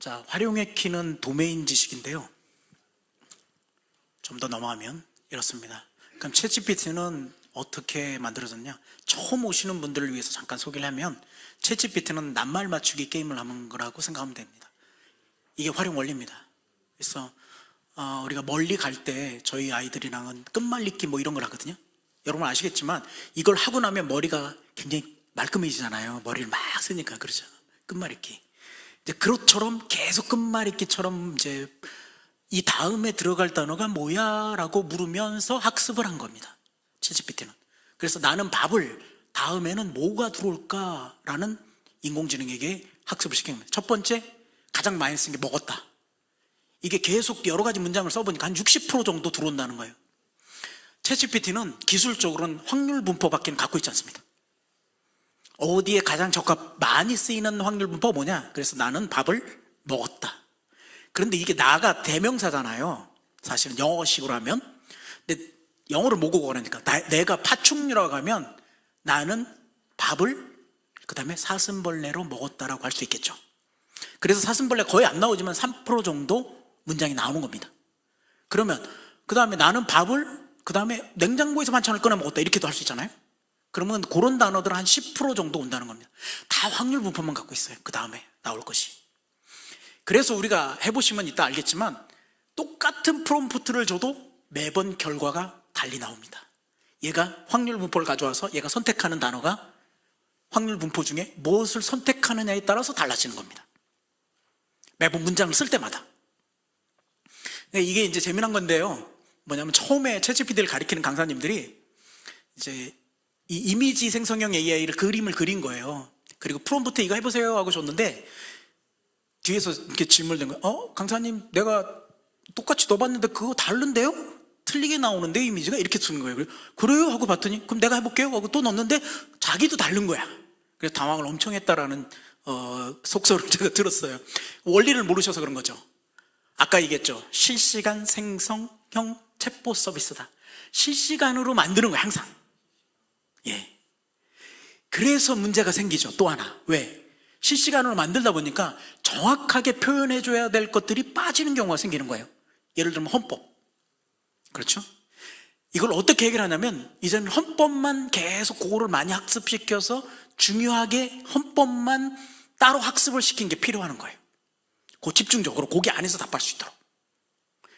자, 활용의 키는 도메인 지식인데요. 좀 더 넘어가면 이렇습니다. 그럼 챗GPT는 어떻게 만들어졌냐? 처음 오시는 분들을 위해서 잠깐 소개를 하면, 챗GPT는 낱말 맞추기 게임을 하는 거라고 생각하면 됩니다. 이게 활용 원리입니다. 그래서 우리가 멀리 갈 때 저희 아이들이랑은 끝말잇기 뭐 이런 걸 하거든요. 여러분 아시겠지만 이걸 하고 나면 머리가 굉장히 말끔해지잖아요. 머리를 막 쓰니까. 그렇죠. 끝말잇기. 이제 그것처럼 계속 끝말잇기처럼 이제 이 다음에 들어갈 단어가 뭐야? 라고 물으면서 학습을 한 겁니다. 챗GPT는. 그래서 나는 밥을 다음에는 뭐가 들어올까? 라는 인공지능에게 학습을 시킨 겁니다. 첫 번째, 가장 많이 쓴 게 먹었다. 이게 계속 여러 가지 문장을 써보니까 한 60% 정도 들어온다는 거예요. 챗GPT는 기술적으로는 확률 분포밖에 갖고 있지 않습니다. 어디에 가장 많이 쓰이는 확률 분포가 뭐냐? 그래서 나는 밥을 먹었다. 그런데 이게 나가 대명사잖아요. 사실은 영어식으로 하면. 근데 영어를 모국어로 그러니까 내가 파충류라고 하면 나는 밥을 그 다음에 사슴벌레로 먹었다라고 할 수 있겠죠. 그래서 사슴벌레 거의 안 나오지만 3% 정도 문장이 나오는 겁니다. 그러면 그 다음에 나는 밥을 그 다음에 냉장고에서 반찬을 꺼내 먹었다 이렇게도 할 수 있잖아요. 그러면 그런 단어들 한 10% 정도 온다는 겁니다. 다 확률 분포만 갖고 있어요. 그 다음에 나올 것이. 그래서 우리가 해보시면 이따 알겠지만 똑같은 프롬프트를 줘도 매번 결과가 달리 나옵니다. 얘가 확률 분포를 가져와서 얘가 선택하는 단어가 확률 분포 중에 무엇을 선택하느냐에 따라서 달라지는 겁니다. 매번 문장을 쓸 때마다. 이게 이제 재미난 건데요. 뭐냐면 처음에 챗GPT를 가리키는 강사님들이 이제 이 이미지 생성형 AI를 그림을 그린 거예요. 그리고 프롬프트 이거 해보세요 하고 줬는데 뒤에서 이렇게 질문을 낸 거예요. 강사님 내가 똑같이 넣어봤는데 그거 다른데요? 틀리게 나오는데 이미지가 이렇게 쓰는 거예요. 그래요? 하고 봤더니 그럼 내가 해볼게요 하고 또 넣었는데 자기도 다른 거야. 그래서 당황을 엄청 했다라는 속설을 제가 들었어요. 원리를 모르셔서 그런 거죠. 아까 얘기했죠. 실시간 생성형 챗봇 서비스다. 실시간으로 만드는 거야 항상. 예. 그래서 문제가 생기죠. 또 하나. 왜? 실시간으로 만들다 보니까 정확하게 표현해줘야 될 것들이 빠지는 경우가 생기는 거예요. 예를 들면 헌법. 그렇죠? 이걸 어떻게 해결하냐면 이제는 헌법만 계속 그거를 많이 학습시켜서 중요하게 헌법만 따로 학습을 시킨 게 필요한 거예요. 그 집중적으로 거기 안에서 답할 수 있도록.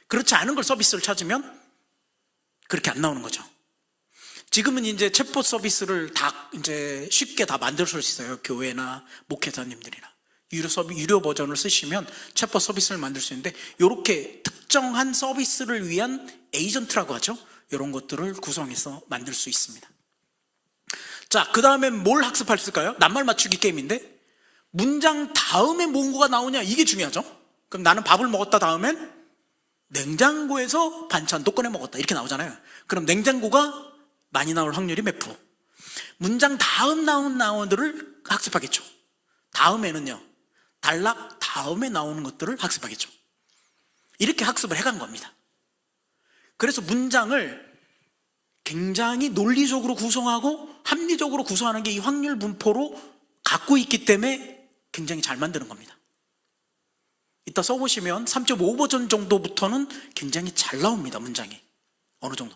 그렇지 않은 걸 서비스를 찾으면 그렇게 안 나오는 거죠. 지금은 이제 챗봇 서비스를 다 이제 쉽게 다 만들 수 있어요. 교회나 목회자님들이나 유료 버전을 쓰시면 챗봇 서비스를 만들 수 있는데 이렇게 특정한 서비스를 위한 에이전트라고 하죠. 이런 것들을 구성해서 만들 수 있습니다. 자, 그 다음에 뭘 학습할 수 있을까요? 낱말 맞추기 게임인데 문장 다음에 뭔가 나오냐 이게 중요하죠. 그럼 나는 밥을 먹었다 다음엔 냉장고에서 반찬도 꺼내 먹었다 이렇게 나오잖아요. 그럼 냉장고가 많이 나올 확률이 몇 프로? 문장 다음 나온 단어들을 학습하겠죠. 다음에는요, 단락 다음에 나오는 것들을 학습하겠죠. 이렇게 학습을 해간 겁니다. 그래서 문장을 굉장히 논리적으로 구성하고 합리적으로 구성하는 게 이 확률 분포로 갖고 있기 때문에 굉장히 잘 만드는 겁니다. 이따 써보시면 3.5 버전 정도부터는 굉장히 잘 나옵니다. 문장이 어느 정도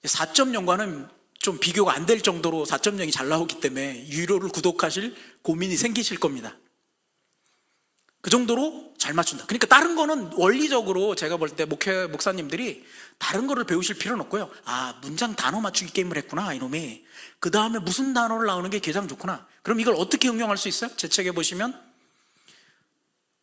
4.0과는 좀 비교가 안 될 정도로 4.0이 잘 나오기 때문에 유료를 구독하실 고민이 생기실 겁니다. 그 정도로 잘 맞춘다. 그러니까 다른 거는 원리적으로 제가 볼 때 목사님들이 다른 거를 배우실 필요는 없고요. 아, 문장 단어 맞추기 게임을 했구나 이놈이. 그 다음에 무슨 단어를 나오는 게 가장 좋구나. 그럼 이걸 어떻게 응용할 수 있어요? 제 책에 보시면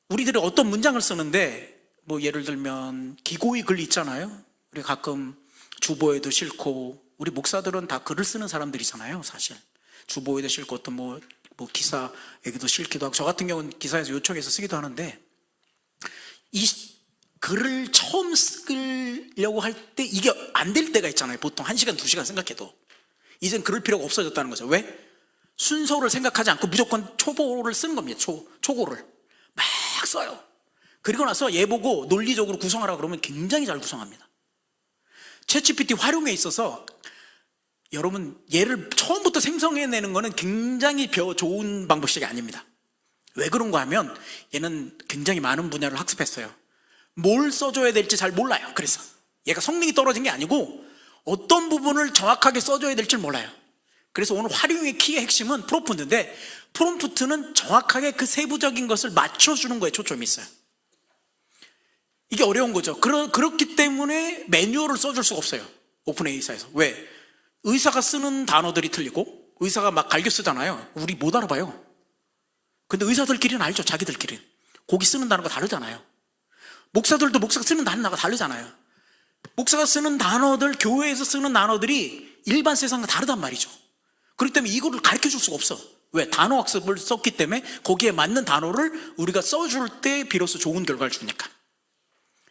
우리들이 어떤 문장을 쓰는데 뭐 예를 들면 기고의 글 있잖아요. 우리 가끔 주보에도 싣고 우리 목사들은 다 글을 쓰는 사람들이잖아요. 사실 주보에도 싣고 어떤 뭐 기사에게도 싣기도 하고 저 같은 경우는 기사에서 요청해서 쓰기도 하는데 이 글을 처음 쓰려고 할 때 이게 안 될 때가 있잖아요. 보통 1시간 2시간 생각해도 이젠 그럴 필요가 없어졌다는 거죠. 왜? 순서를 생각하지 않고 무조건 초보를 쓰는 겁니다. 초고를 막 써요. 그리고 나서 얘 보고 논리적으로 구성하라 그러면 굉장히 잘 구성합니다. 챗GPT 활용에 있어서 여러분 얘를 처음부터 생성해내는 거는 굉장히 좋은 방법이 아닙니다. 왜 그런가 하면 얘는 굉장히 많은 분야를 학습했어요. 뭘 써줘야 될지 잘 몰라요. 그래서 얘가 성능이 떨어진 게 아니고 어떤 부분을 정확하게 써줘야 될지 몰라요. 그래서 오늘 활용의 키의 핵심은 프롬프트인데, 프롬프트는 정확하게 그 세부적인 것을 맞춰주는 거에 초점이 있어요. 이게 어려운 거죠. 그렇기 때문에 매뉴얼을 써줄 수가 없어요, 오픈AI사에서. 왜? 의사가 쓰는 단어들이 틀리고, 의사가 막 갈겨 쓰잖아요. 우리 못 알아봐요. 근데 의사들끼리는 알죠, 자기들끼리는. 거기 쓰는 단어가 다르잖아요. 목사들도 목사가 쓰는 단어가 다르잖아요. 목사가 쓰는 단어들, 교회에서 쓰는 단어들이 일반 세상과 다르단 말이죠. 그렇기 때문에 이거를 가르쳐 줄 수가 없어. 왜? 단어 학습을 썼기 때문에 거기에 맞는 단어를 우리가 써줄 때 비로소 좋은 결과를 주니까.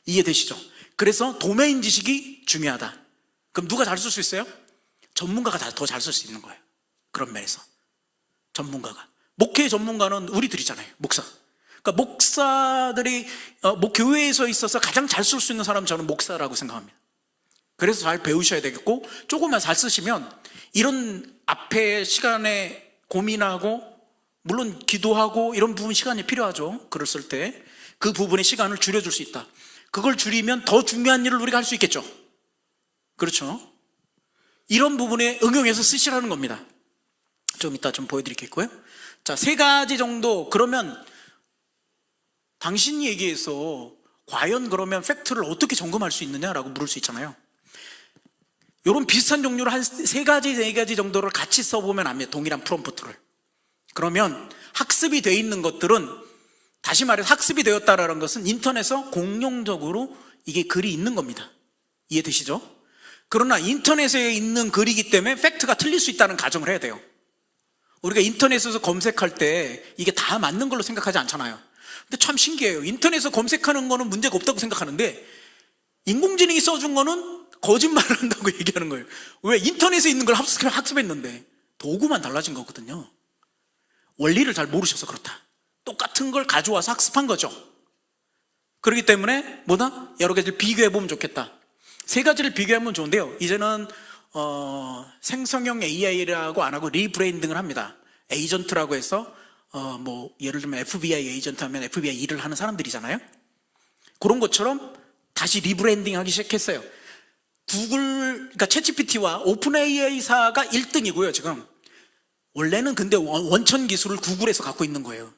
이해되시죠? 그래서 도메인 지식이 중요하다. 그럼 누가 잘 쓸 수 있어요? 전문가가 더 잘 쓸 수 있는 거예요. 그런 면에서 전문가가. 목회 전문가는 우리들이잖아요, 목사. 그러니까 목사들이 교회에서 있어서 가장 잘 쓸 수 있는 사람은 저는 목사라고 생각합니다. 그래서 잘 배우셔야 되겠고, 조금만 잘 쓰시면 이런 앞에 시간에 고민하고, 물론 기도하고 이런 부분 시간이 필요하죠. 글을 쓸 때 그 부분의 시간을 줄여줄 수 있다. 그걸 줄이면 더 중요한 일을 우리가 할 수 있겠죠. 그렇죠? 이런 부분에 응용해서 쓰시라는 겁니다. 좀 이따 좀 보여드리겠고요. 자, 3가지 정도. 그러면 당신이 얘기해서 과연 그러면 팩트를 어떻게 점검할 수 있느냐라고 물을 수 있잖아요. 이런 비슷한 종류로 한 3가지, 4가지 정도를 같이 써보면 압니다. 동일한 프롬프트를. 그러면 학습이 되어 있는 것들은, 다시 말해서 학습이 되었다라는 것은 인터넷에서 공용적으로 이게 글이 있는 겁니다. 이해되시죠? 그러나 인터넷에 있는 글이기 때문에 팩트가 틀릴 수 있다는 가정을 해야 돼요. 우리가 인터넷에서 검색할 때 이게 다 맞는 걸로 생각하지 않잖아요. 근데 참 신기해요. 인터넷에서 검색하는 거는 문제가 없다고 생각하는데, 인공지능이 써준 거는 거짓말을 한다고 얘기하는 거예요. 왜? 인터넷에 있는 걸 학습했는데 도구만 달라진 거거든요. 원리를 잘 모르셔서 그렇다. 똑같은 걸 가져와서 학습한 거죠. 그렇기 때문에 뭐다? 여러 가지를 비교해보면 좋겠다. 3가지를 비교하면 좋은데요, 이제는 생성형 AI라고 안 하고 리브랜딩을 합니다. 에이전트라고 해서 뭐 예를 들면 FBI 에이전트 하면 FBI 일을 하는 사람들이잖아요. 그런 것처럼 다시 리브랜딩 하기 시작했어요. 그러니까 챗GPT와 오픈AI사가 1등이고요 지금. 원래는 근데 원천 기술을 구글에서 갖고 있는 거예요.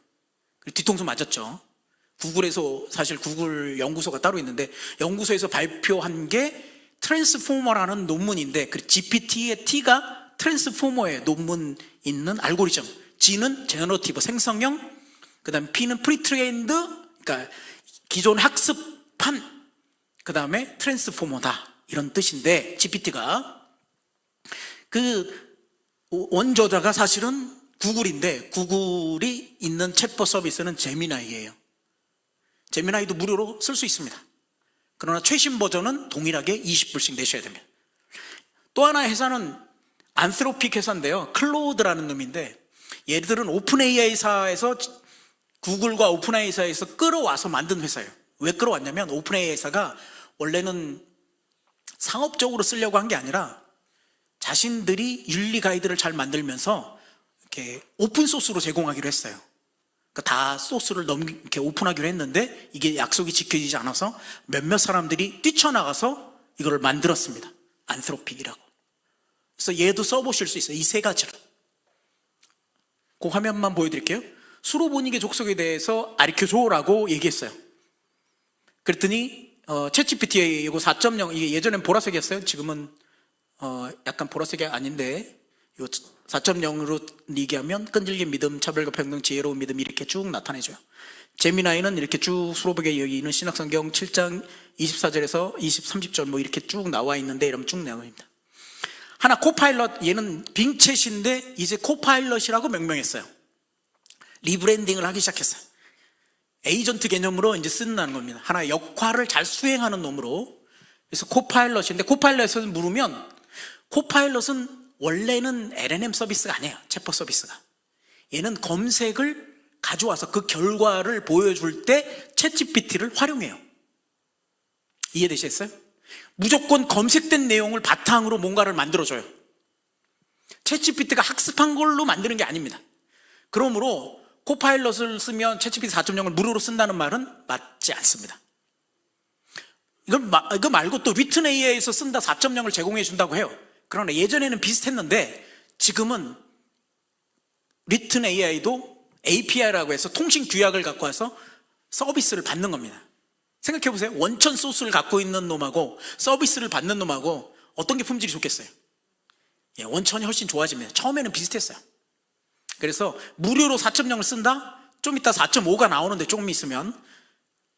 뒤통수 맞았죠. 구글에서, 사실 구글 연구소가 따로 있는데, 연구소에서 발표한 게 트랜스포머라는 논문인데, 그 GPT의 T가 트랜스포머의 논문 있는 알고리즘, G는 제너러티브 생성형, 그 다음에 P는 프리트레인드, 그러니까 기존 학습한, 그 다음에 트랜스포머다, 이런 뜻인데, GPT가 그 원저자가 사실은 구글인데, 구글이 있는 챗봇 서비스는 제미나이예요. 제미나이도 무료로 쓸 수 있습니다. 그러나 최신 버전은 동일하게 20불씩 내셔야 됩니다. 또 하나의 회사는 안스로픽 회사인데요, 클로우드라는 놈인데, 얘들은 오픈AI사에서, 구글과 오픈AI사에서 끌어와서 만든 회사예요. 왜 끌어왔냐면, 오픈AI사가 원래는 상업적으로 쓰려고 한 게 아니라 자신들이 윤리 가이드를 잘 만들면서 이렇게 오픈소스로 제공하기로 했어요. 그러니까 다 소스를 이렇게 오픈하기로 했는데, 이게 약속이 지켜지지 않아서 몇몇 사람들이 뛰쳐나가서 이걸 만들었습니다. 안스로픽이라고. 그래서 얘도 써보실 수 있어요. 이 3가지를. 그 화면만 보여드릴게요. 수로보닉의 족속에 대해서 가르쳐줘라고 얘기했어요. 그랬더니 챗GPT 이거 4.0, 이게 예전엔 보라색이었어요. 지금은 약간 보라색이 아닌데, 이 4.0으로 얘기하면 끈질긴 믿음, 차별과 평등, 지혜로운 믿음, 이렇게 쭉 나타내줘요. 제미나이는 이렇게 쭉 수로보게 여기 있는 신약성경 7장 24절에서 30절 뭐 이렇게 쭉 나와 있는데, 이러면 쭉 나옵니다. 하나 코파일럿, 얘는 빙챗인데 이제 코파일럿이라고 명명했어요. 리브랜딩을 하기 시작했어요. 에이전트 개념으로 이제 쓴다는 겁니다. 하나의 역할을 잘 수행하는 놈으로. 그래서 코파일럿인데, 코파일럿을 물으면, 코파일럿은 원래는 LLM 서비스가 아니에요. 챗봇 서비스가. 얘는 검색을 가져와서 그 결과를 보여줄 때 챗GPT를 활용해요. 이해되시겠어요? 무조건 검색된 내용을 바탕으로 뭔가를 만들어줘요. 챗GPT가 학습한 걸로 만드는 게 아닙니다. 그러므로 코파일럿을 쓰면 챗GPT 4.0을 무료로 쓴다는 말은 맞지 않습니다. 이거 말고 또 리튼 AI에서 쓴다 4.0을 제공해 준다고 해요. 그러나 예전에는 비슷했는데 지금은 리튼 AI도 API라고 해서 통신 규약을 갖고 와서 서비스를 받는 겁니다. 생각해 보세요. 원천 소스를 갖고 있는 놈하고 서비스를 받는 놈하고 어떤 게 품질이 좋겠어요? 예, 원천이 훨씬 좋아집니다. 처음에는 비슷했어요. 그래서 무료로 4.0을 쓴다? 좀 이따 4.5가 나오는데 조금 있으면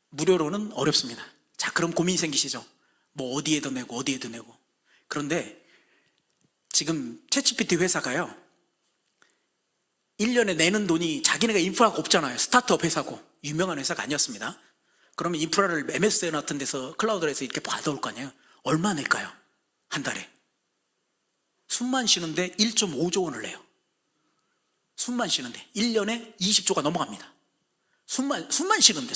무료로는 어렵습니다. 자, 그럼 고민이 생기시죠? 뭐 어디에도 내고 어디에도 내고. 그런데 지금 챗GPT 회사가요 1년에 내는 돈이 자기네가 인프라가 없잖아요. 스타트업 회사고 유명한 회사가 아니었습니다. 그러면 인프라를 MSN 같은 데서 클라우드에서 이렇게 받아올 거 아니에요. 얼마 낼까요? 한 달에 숨만 쉬는데 1.5조 원을 내요. 숨만 쉬는데 1년에 20조가 넘어갑니다. 숨만 쉬는데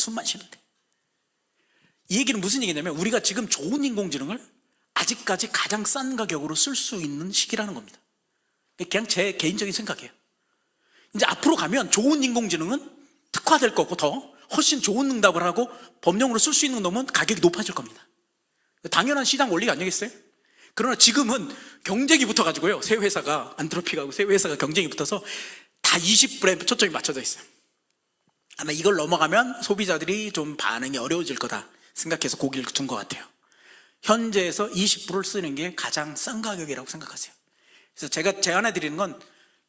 이 얘기는 무슨 얘기냐면 우리가 지금 좋은 인공지능을 아직까지 가장 싼 가격으로 쓸 수 있는 시기라는 겁니다. 그냥 제 개인적인 생각이에요. 이제 앞으로 가면 좋은 인공지능은 특화될 거고 더 훨씬 좋은 응답을 하고 범용으로 쓸 수 있는 놈은 가격이 높아질 겁니다. 당연한 시장 원리가 아니겠어요? 그러나 지금은 경쟁이 붙어가지고요 새 회사가 안트로픽하고 새 회사가 경쟁이 붙어서 다 20불에 초점이 맞춰져 있어요. 아마 이걸 넘어가면 소비자들이 좀 반응이 어려워질 거다 생각해서 고기를 둔 것 같아요. 현재에서 20불을 쓰는 게 가장 싼 가격이라고 생각하세요. 그래서 제가 제안해 드리는 건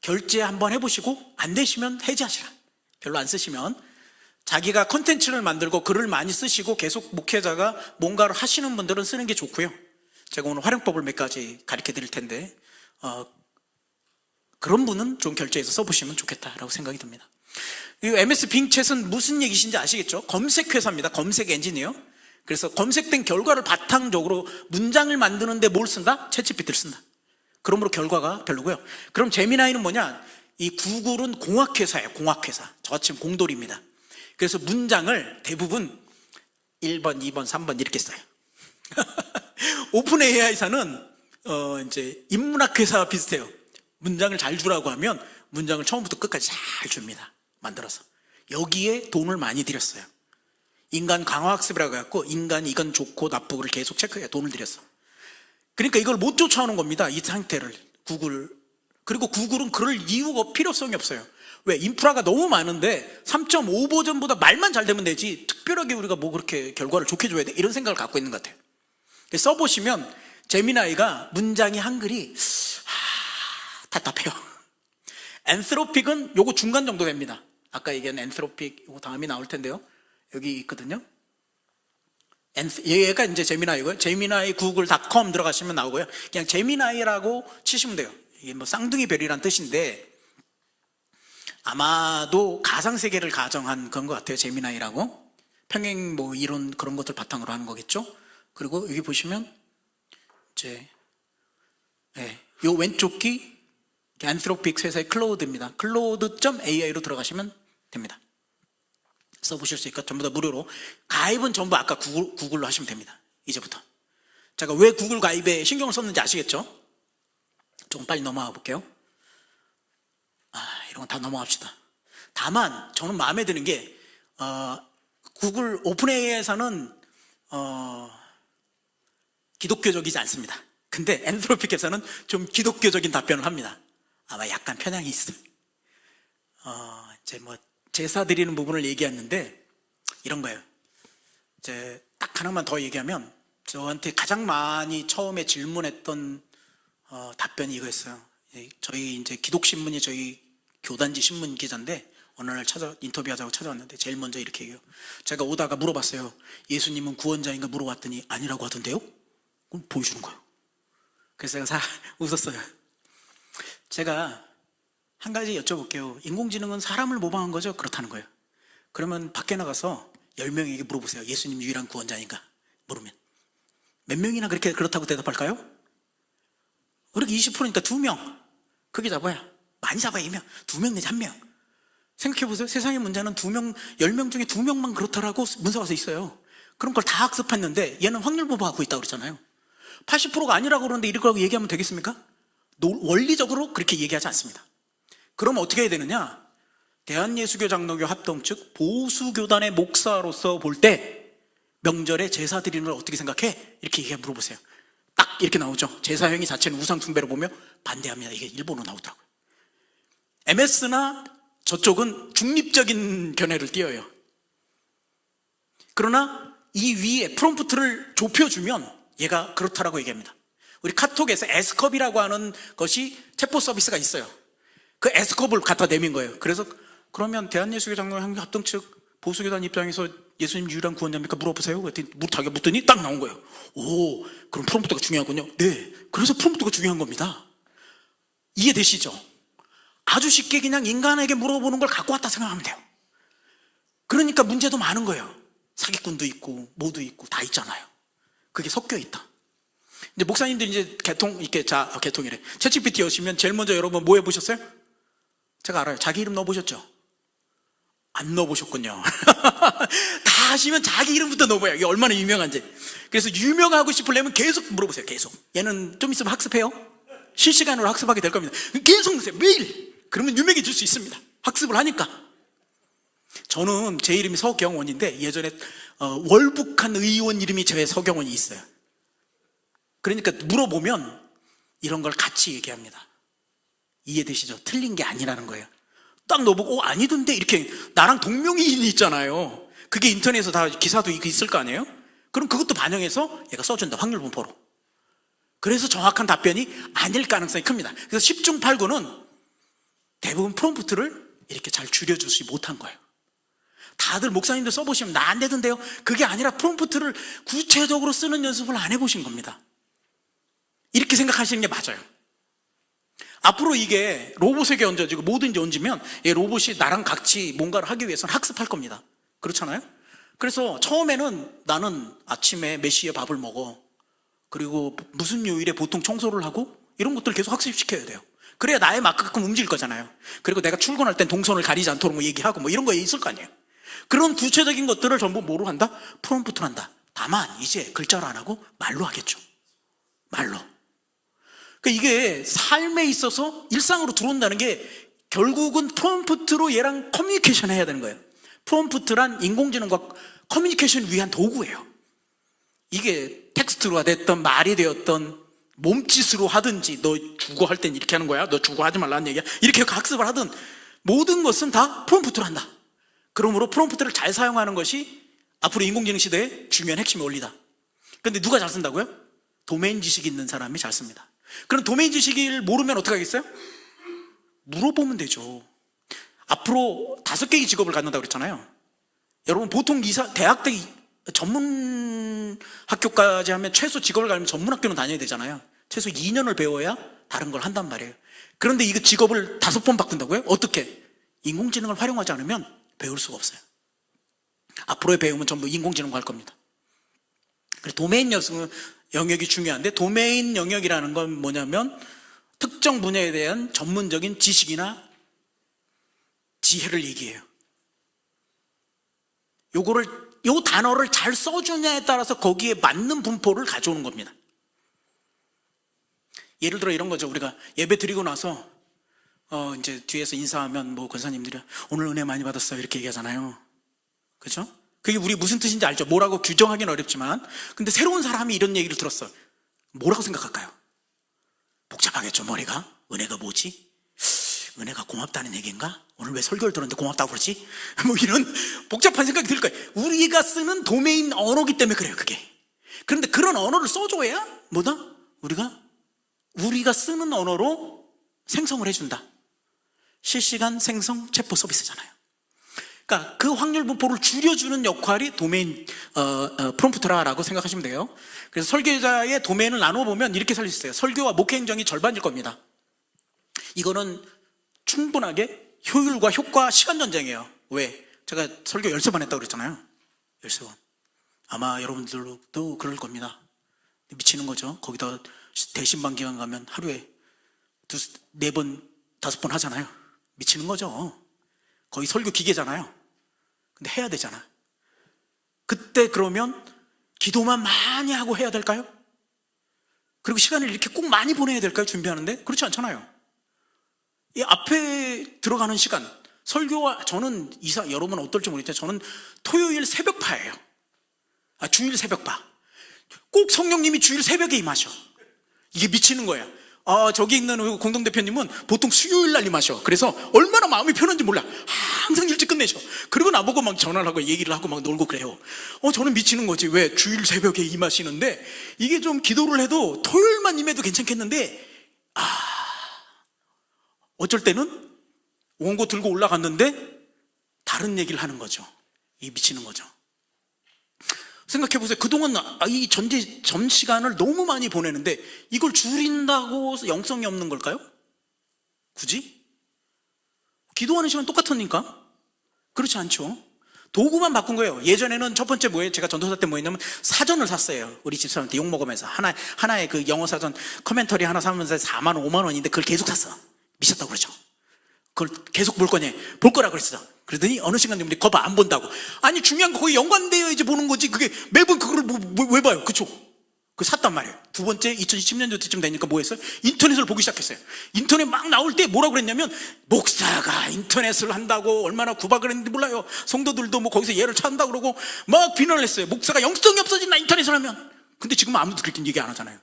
결제 한번 해보시고 안 되시면 해지하시라. 별로 안 쓰시면 자기가 콘텐츠를 만들고 글을 많이 쓰시고 계속 목회자가 뭔가를 하시는 분들은 쓰는 게 좋고요. 제가 오늘 활용법을 몇 가지 가르쳐 드릴 텐데 그런 분은 좀 결제해서 써보시면 좋겠다라고 생각이 듭니다. 이 MS 빙챗은 무슨 얘기신지 아시겠죠? 검색 회사입니다. 검색 엔진이에요. 그래서 검색된 결과를 바탕적으로 문장을 만드는데 뭘 쓴다? 챗GPT를 쓴다. 그러므로 결과가 별로고요. 그럼 제미나이는 뭐냐? 이 구글은 공학회사예요. 공학회사. 저같이 공돌입니다. 그래서 문장을 대부분 1번, 2번, 3번 이렇게 써요. 오픈 AI사는 이제 인문학회사 비슷해요. 문장을 잘 주라고 하면 문장을 처음부터 끝까지 잘 줍니다. 만들어서. 여기에 돈을 많이 들였어요. 인간 강화학습이라고 해갖고 인간이 이건 좋고 나쁘고를 계속 체크해 돈을 들였어. 그러니까 이걸 못 쫓아오는 겁니다. 이 상태를 구글. 그리고 구글은 그럴 이유가 필요성이 없어요. 왜? 인프라가 너무 많은데 3.5 버전보다 말만 잘 되면 되지 특별하게 우리가 뭐 그렇게 결과를 좋게 줘야 돼? 이런 생각을 갖고 있는 것 같아요. 써보시면 제미나이가 문장이 한글이 답답해요. 엔스로픽은 요거 중간 정도 됩니다. 아까 얘기한 엔스로픽 요거 다음이 나올 텐데요. 여기 있거든요. 얘가 이제 제미나이고요. 제미나이 구글.com 들어가시면 나오고요. 그냥 제미나이라고 치시면 돼요. 이게 뭐 쌍둥이 별이란 뜻인데 아마도 가상세계를 가정한 그런 것 같아요. 제미나이라고. 평행 뭐 이론 그런 것들 바탕으로 하는 거겠죠. 그리고 여기 보시면 이제 요 왼쪽 키 안스로픽 회사의 클로우드입니다. 클로우드.ai로 들어가시면 됩니다. 써보실 수 있고 전부 다 무료로. 가입은 전부 아까 구글로 하시면 됩니다. 이제부터. 제가 왜 구글 가입에 신경을 썼는지 아시겠죠? 조금 빨리 넘어가 볼게요. 이런 건 다 넘어갑시다. 다만 저는 마음에 드는 게 구글 오픈 AI에서는 기독교적이지 않습니다. 근데 엔트로픽에서는 좀 기독교적인 답변을 합니다. 아마 약간 편향이 있어요. 이제 뭐 제사 드리는 부분을 얘기했는데 이런 거예요. 이제 딱 하나만 더 얘기하면 저한테 가장 많이 처음에 질문했던 답변이 이거였어요. 저희 이제 기독신문이 저희 교단지 신문 기자인데 어느 날 인터뷰하자고 찾아왔는데 제일 먼저 이렇게 얘기해요. 제가 오다가 물어봤어요. 예수님은 구원자인가 물어봤더니 아니라고 하던데요? 그럼 보여주는 거예요. 그래서 제가 웃었어요. 제가 한 가지 여쭤볼게요. 인공지능은 사람을 모방한 거죠? 그렇다는 거예요. 그러면 밖에 나가서 10명에게 물어보세요. 예수님 유일한 구원자인가? 물으면 몇 명이나 그렇다고 대답할까요? 그렇게 20%니까 2명. 크게 잡아야 많이 잡아야 2명. 2명 내지 1명. 생각해보세요. 세상의 문제는 2명, 10명 중에 2명만 그렇다라고 문서가 써 있어요. 그럼 그걸 다 학습했는데 얘는 확률 보고하고 있다고 그러잖아요. 80%가 아니라고 그러는데 이렇게 얘기하면 되겠습니까? 원리적으로 그렇게 얘기하지 않습니다. 그럼 어떻게 해야 되느냐? 대한예수교 장로교 합동 측 보수교단의 목사로서 볼 때 명절에 제사 드리는 걸 어떻게 생각해? 이렇게 물어보세요. 딱 이렇게 나오죠. 제사 행위 자체는 우상 숭배로 보며 반대합니다. 이게 일본어로 나오더라고요. MS나 저쪽은 중립적인 견해를 띄어요. 그러나 이 위에 프롬프트를 좁혀주면 얘가 그렇다라고 얘기합니다. 우리 카톡에서 S컵이라고 하는 것이 체포 서비스가 있어요. 그 S컵을 갖다 내민 거예요. 그래서 그러면 대한예수교 장로교 합동 측 보수교단 입장에서 예수님 유일한 구원자입니까? 물어보세요. 그랬더니 자기가 묻더니 딱 나온 거예요. 오, 그럼 프롬프트가 중요하군요. 네, 그래서 프롬프트가 중요한 겁니다. 이해되시죠? 아주 쉽게 그냥 인간에게 물어보는 걸 갖고 왔다 생각하면 돼요. 그러니까 문제도 많은 거예요. 사기꾼도 있고 뭐도 있고 다 있잖아요. 그게 섞여 있다. 이제 목사님들 이제 개통이래. 챗GPT 여시면 제일 먼저 여러분 뭐 해보셨어요? 제가 알아요. 자기 이름 넣어보셨죠? 안 넣어보셨군요. 다 하시면 자기 이름부터 넣어봐요. 이게 얼마나 유명한지. 그래서 유명하고 싶으려면 계속 물어보세요. 계속. 얘는 좀 있으면 학습해요. 실시간으로 학습하게 될 겁니다. 계속 넣으세요. 매일. 그러면 유명해질 수 있습니다. 학습을 하니까. 저는 제 이름이 서경원인데 예전에 월북한 의원 이름이 제 서경원이 있어요. 그러니까 물어보면 이런 걸 같이 얘기합니다. 이해되시죠? 틀린 게 아니라는 거예요. 딱 넣어보고 아니던데 이렇게 나랑 동명이인이 있잖아요. 그게 인터넷에서 다 기사도 있을 거 아니에요? 그럼 그것도 반영해서 얘가 써준다. 확률 분포로. 그래서 정확한 답변이 아닐 가능성이 큽니다. 그래서 10중 8구는 대부분 프롬프트를 이렇게 잘 줄여주지 못한 거예요. 다들 목사님들 써보시면 나 안 되던데요? 그게 아니라 프롬프트를 구체적으로 쓰는 연습을 안 해보신 겁니다. 이렇게 생각하시는 게 맞아요. 앞으로 이게 로봇에게 얹어지고 뭐든지 얹으면 이 로봇이 나랑 같이 뭔가를 하기 위해서는 학습할 겁니다. 그렇잖아요? 그래서 처음에는 나는 아침에 몇 시에 밥을 먹어. 그리고 무슨 요일에 보통 청소를 하고 이런 것들을 계속 학습시켜야 돼요. 그래야 나의 마크만큼 움직일 거잖아요. 그리고 내가 출근할 땐 동선을 가리지 않도록 뭐 얘기하고 뭐 이런 거 있을 거 아니에요. 그런 구체적인 것들을 전부 뭐로 한다? 프롬프트로 한다. 다만 이제 글자로 안 하고 말로 하겠죠. 말로. 그러니까 이게 삶에 있어서 일상으로 들어온다는 게 결국은 프롬프트로 얘랑 커뮤니케이션 해야 되는 거예요. 프롬프트란 인공지능과 커뮤니케이션을 위한 도구예요. 이게 텍스트로가 됐던 말이 되었던 몸짓으로 하든지 너 주고 할 땐 이렇게 하는 거야. 너 주고 하지 말라는 얘기야. 이렇게 학습을 하든 모든 것은 다 프롬프트로 한다. 그러므로 프롬프트를 잘 사용하는 것이 앞으로 인공지능 시대의 중요한 핵심 원리다. 그런데 누가 잘 쓴다고요? 도메인 지식이 있는 사람이 잘 씁니다. 그럼 도메인 지식을 모르면 어떻게 하겠어요? 물어보면 되죠. 앞으로 5개의 직업을 갖는다고 그랬잖아요. 여러분 보통 대학 때 전문 학교까지 하면 최소 직업을 가려면 전문 학교는 다녀야 되잖아요. 최소 2년을 배워야 다른 걸 한단 말이에요. 그런데 이거 직업을 5번 바꾼다고요? 어떻게? 인공지능을 활용하지 않으면 배울 수가 없어요. 앞으로의 배움은 전부 인공지능과 할 겁니다. 그래서 도메인 영역이 중요한데 도메인 영역이라는 건 뭐냐면 특정 분야에 대한 전문적인 지식이나 지혜를 얘기해요. 요 단어를 잘 써주냐에 따라서 거기에 맞는 분포를 가져오는 겁니다. 예를 들어 이런 거죠. 우리가 예배 드리고 나서 이제 뒤에서 인사하면 뭐 권사님들이 오늘 은혜 많이 받았어요 이렇게 얘기하잖아요. 그렇죠? 그게 우리 무슨 뜻인지 알죠? 뭐라고 규정하기는 어렵지만 근데 새로운 사람이 이런 얘기를 들었어. 뭐라고 생각할까요? 복잡하겠죠 머리가? 은혜가 뭐지? 은혜가 고맙다는 얘기인가? 오늘 왜 설교를 들었는데 고맙다고 그러지? 뭐 이런 복잡한 생각이 들 거예요. 우리가 쓰는 도메인 언어기 때문에 그래요 그게. 그런데 그런 언어를 써줘야 뭐다? 우리가 쓰는 언어로 생성을 해준다. 실시간 생성 체포 서비스잖아요. 그러니까 그 확률 분포를 줄여주는 역할이 도메인 프롬프트라고 생각하시면 돼요. 그래서 설교자의 도메인을 나눠보면 이렇게 살릴 수 있어요. 설교와 목회 행정이 절반일 겁니다. 이거는 충분하게 효율과 효과 시간 전쟁이에요. 왜? 제가 설교 13번 했다고 그랬잖아요. 13번. 아마 여러분들도 그럴 겁니다. 미치는 거죠. 거기다 대신반 기간 가면 하루에 4번, 5번 하잖아요. 미치는 거죠. 거의 설교 기계잖아요. 근데 해야 되잖아. 그때 그러면 기도만 많이 하고 해야 될까요? 그리고 시간을 이렇게 꼭 많이 보내야 될까요? 준비하는데? 그렇지 않잖아요. 이 앞에 들어가는 시간, 설교와 저는 여러분 어떨지 모르겠지만 저는 토요일 새벽파예요. 주일 새벽파. 꼭 성령님이 주일 새벽에 임하셔. 이게 미치는 거예요. 저기 있는 공동대표님은 보통 수요일 날 임하셔. 그래서 얼마나 마음이 편한지 몰라. 항상 일찍 끝내셔. 그리고 나보고 막 전화를 하고 얘기를 하고 막 놀고 그래요. 저는 미치는 거지. 왜 주일 새벽에 임하시는데 이게 좀 기도를 해도 토요일만 임해도 괜찮겠는데 어쩔 때는 원고 들고 올라갔는데 다른 얘기를 하는 거죠. 이 미치는 거죠. 생각해 보세요. 그동안 이 전 시간을 너무 많이 보내는데 이걸 줄인다고 영성이 없는 걸까요? 굳이? 기도하는 시간 똑같으니까? 그렇지 않죠. 도구만 바꾼 거예요. 예전에는 첫 번째 뭐예요? 제가 전도사 때 뭐 했냐면 사전을 샀어요. 우리 집사람한테 욕먹으면서 하나의 그 영어 사전 커멘터리 하나 사면서 4만 원 5만 원인데 그걸 계속 샀어. 미쳤다고 그러죠. 그걸 계속 볼 거냐? 볼 거라고 그랬어. 그러더니 어느 순간 우리 거봐 안 본다고. 아니 중요한 거 거기 연관되어야지 보는 거지. 그게 매번 그걸 왜 봐요? 그쵸? 그 샀단 말이에요. 두 번째 2010년도 때쯤 되니까 뭐 했어요? 인터넷을 보기 시작했어요. 인터넷 막 나올 때 뭐라고 그랬냐면 목사가 인터넷을 한다고 얼마나 구박을 했는지 몰라요. 성도들도 뭐 거기서 얘를 찬다고 그러고 막 비난을 했어요. 목사가 영성이 없어진다 인터넷을 하면. 근데 지금 아무도 그렇게 얘기 안 하잖아요.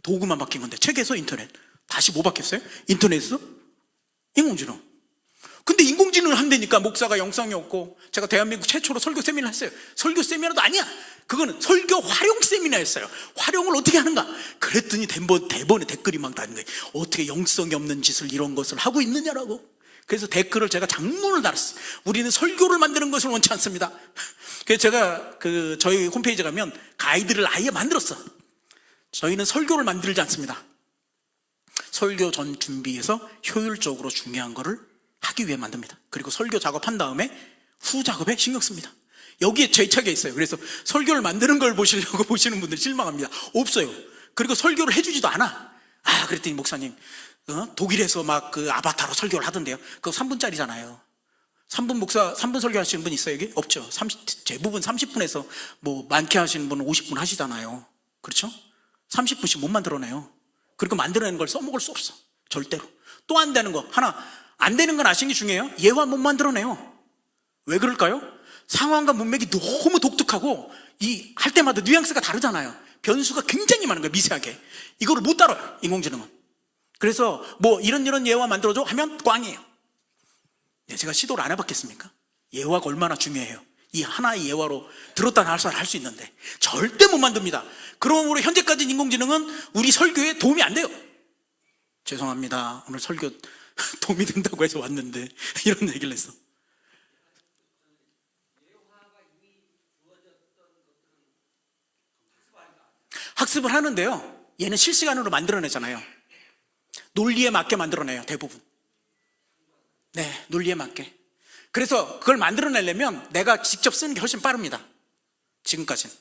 도구만 바뀐 건데 책에서 인터넷 다시 뭐 바뀌었어요? 인터넷에서 인공지능. 근데 인공지능을 한다니까 목사가 영성이 없고. 제가 대한민국 최초로 설교 세미나를 했어요. 설교 세미나도 아니야. 그거는 설교 활용 세미나였어요. 활용을 어떻게 하는가. 그랬더니 대본에 댓글이 막 다는 거예요. 어떻게 영성이 없는 짓을 이런 것을 하고 있느냐라고. 그래서 댓글을 제가 장문을 달았어요. 우리는 설교를 만드는 것을 원치 않습니다. 그래서 제가 저희 홈페이지 가면 가이드를 아예 만들었어. 저희는 설교를 만들지 않습니다. 설교 전 준비에서 효율적으로 중요한 거를 하기 위해 만듭니다. 그리고 설교 작업한 다음에 후 작업에 신경 씁니다. 여기에 제착이 있어요. 그래서 설교를 만드는 걸 보시려고 보시는 분들 실망합니다. 없어요. 그리고 설교를 해주지도 않아. 그랬더니 목사님 독일에서 막 그 아바타로 설교를 하던데요. 그거 3분짜리잖아요. 3분 설교 하시는 분 있어요 여기? 없죠. 대부분 30분에서 뭐 많게 하시는 분은 50분 하시잖아요. 그렇죠? 30분씩 못 만들어내요. 그리고 만들어내는 걸 써먹을 수 없어. 절대로. 또 안 되는 거 하나. 안 되는 건 아시는 게 중요해요. 예화 못 만들어내요. 왜 그럴까요? 상황과 문맥이 너무 독특하고 할 때마다 뉘앙스가 다르잖아요. 변수가 굉장히 많은 거예요. 미세하게. 이거를 못 다뤄요. 인공지능은. 그래서 뭐 이런 예화 만들어줘 하면 꽝이에요. 제가 시도를 안 해봤겠습니까? 예화가 얼마나 중요해요. 이 하나의 예화로 들었다 놨다 할 수 있는데 절대 못 만듭니다. 그러므로 현재까지 인공지능은 우리 설교에 도움이 안 돼요. 죄송합니다. 오늘 설교 도움이 된다고 해서 왔는데 이런 얘기를 했어. 학습을 하는데요. 얘는 실시간으로 만들어내잖아요. 논리에 맞게 만들어내요. 대부분. 네, 논리에 맞게. 그래서 그걸 만들어내려면 내가 직접 쓰는 게 훨씬 빠릅니다. 지금까지는.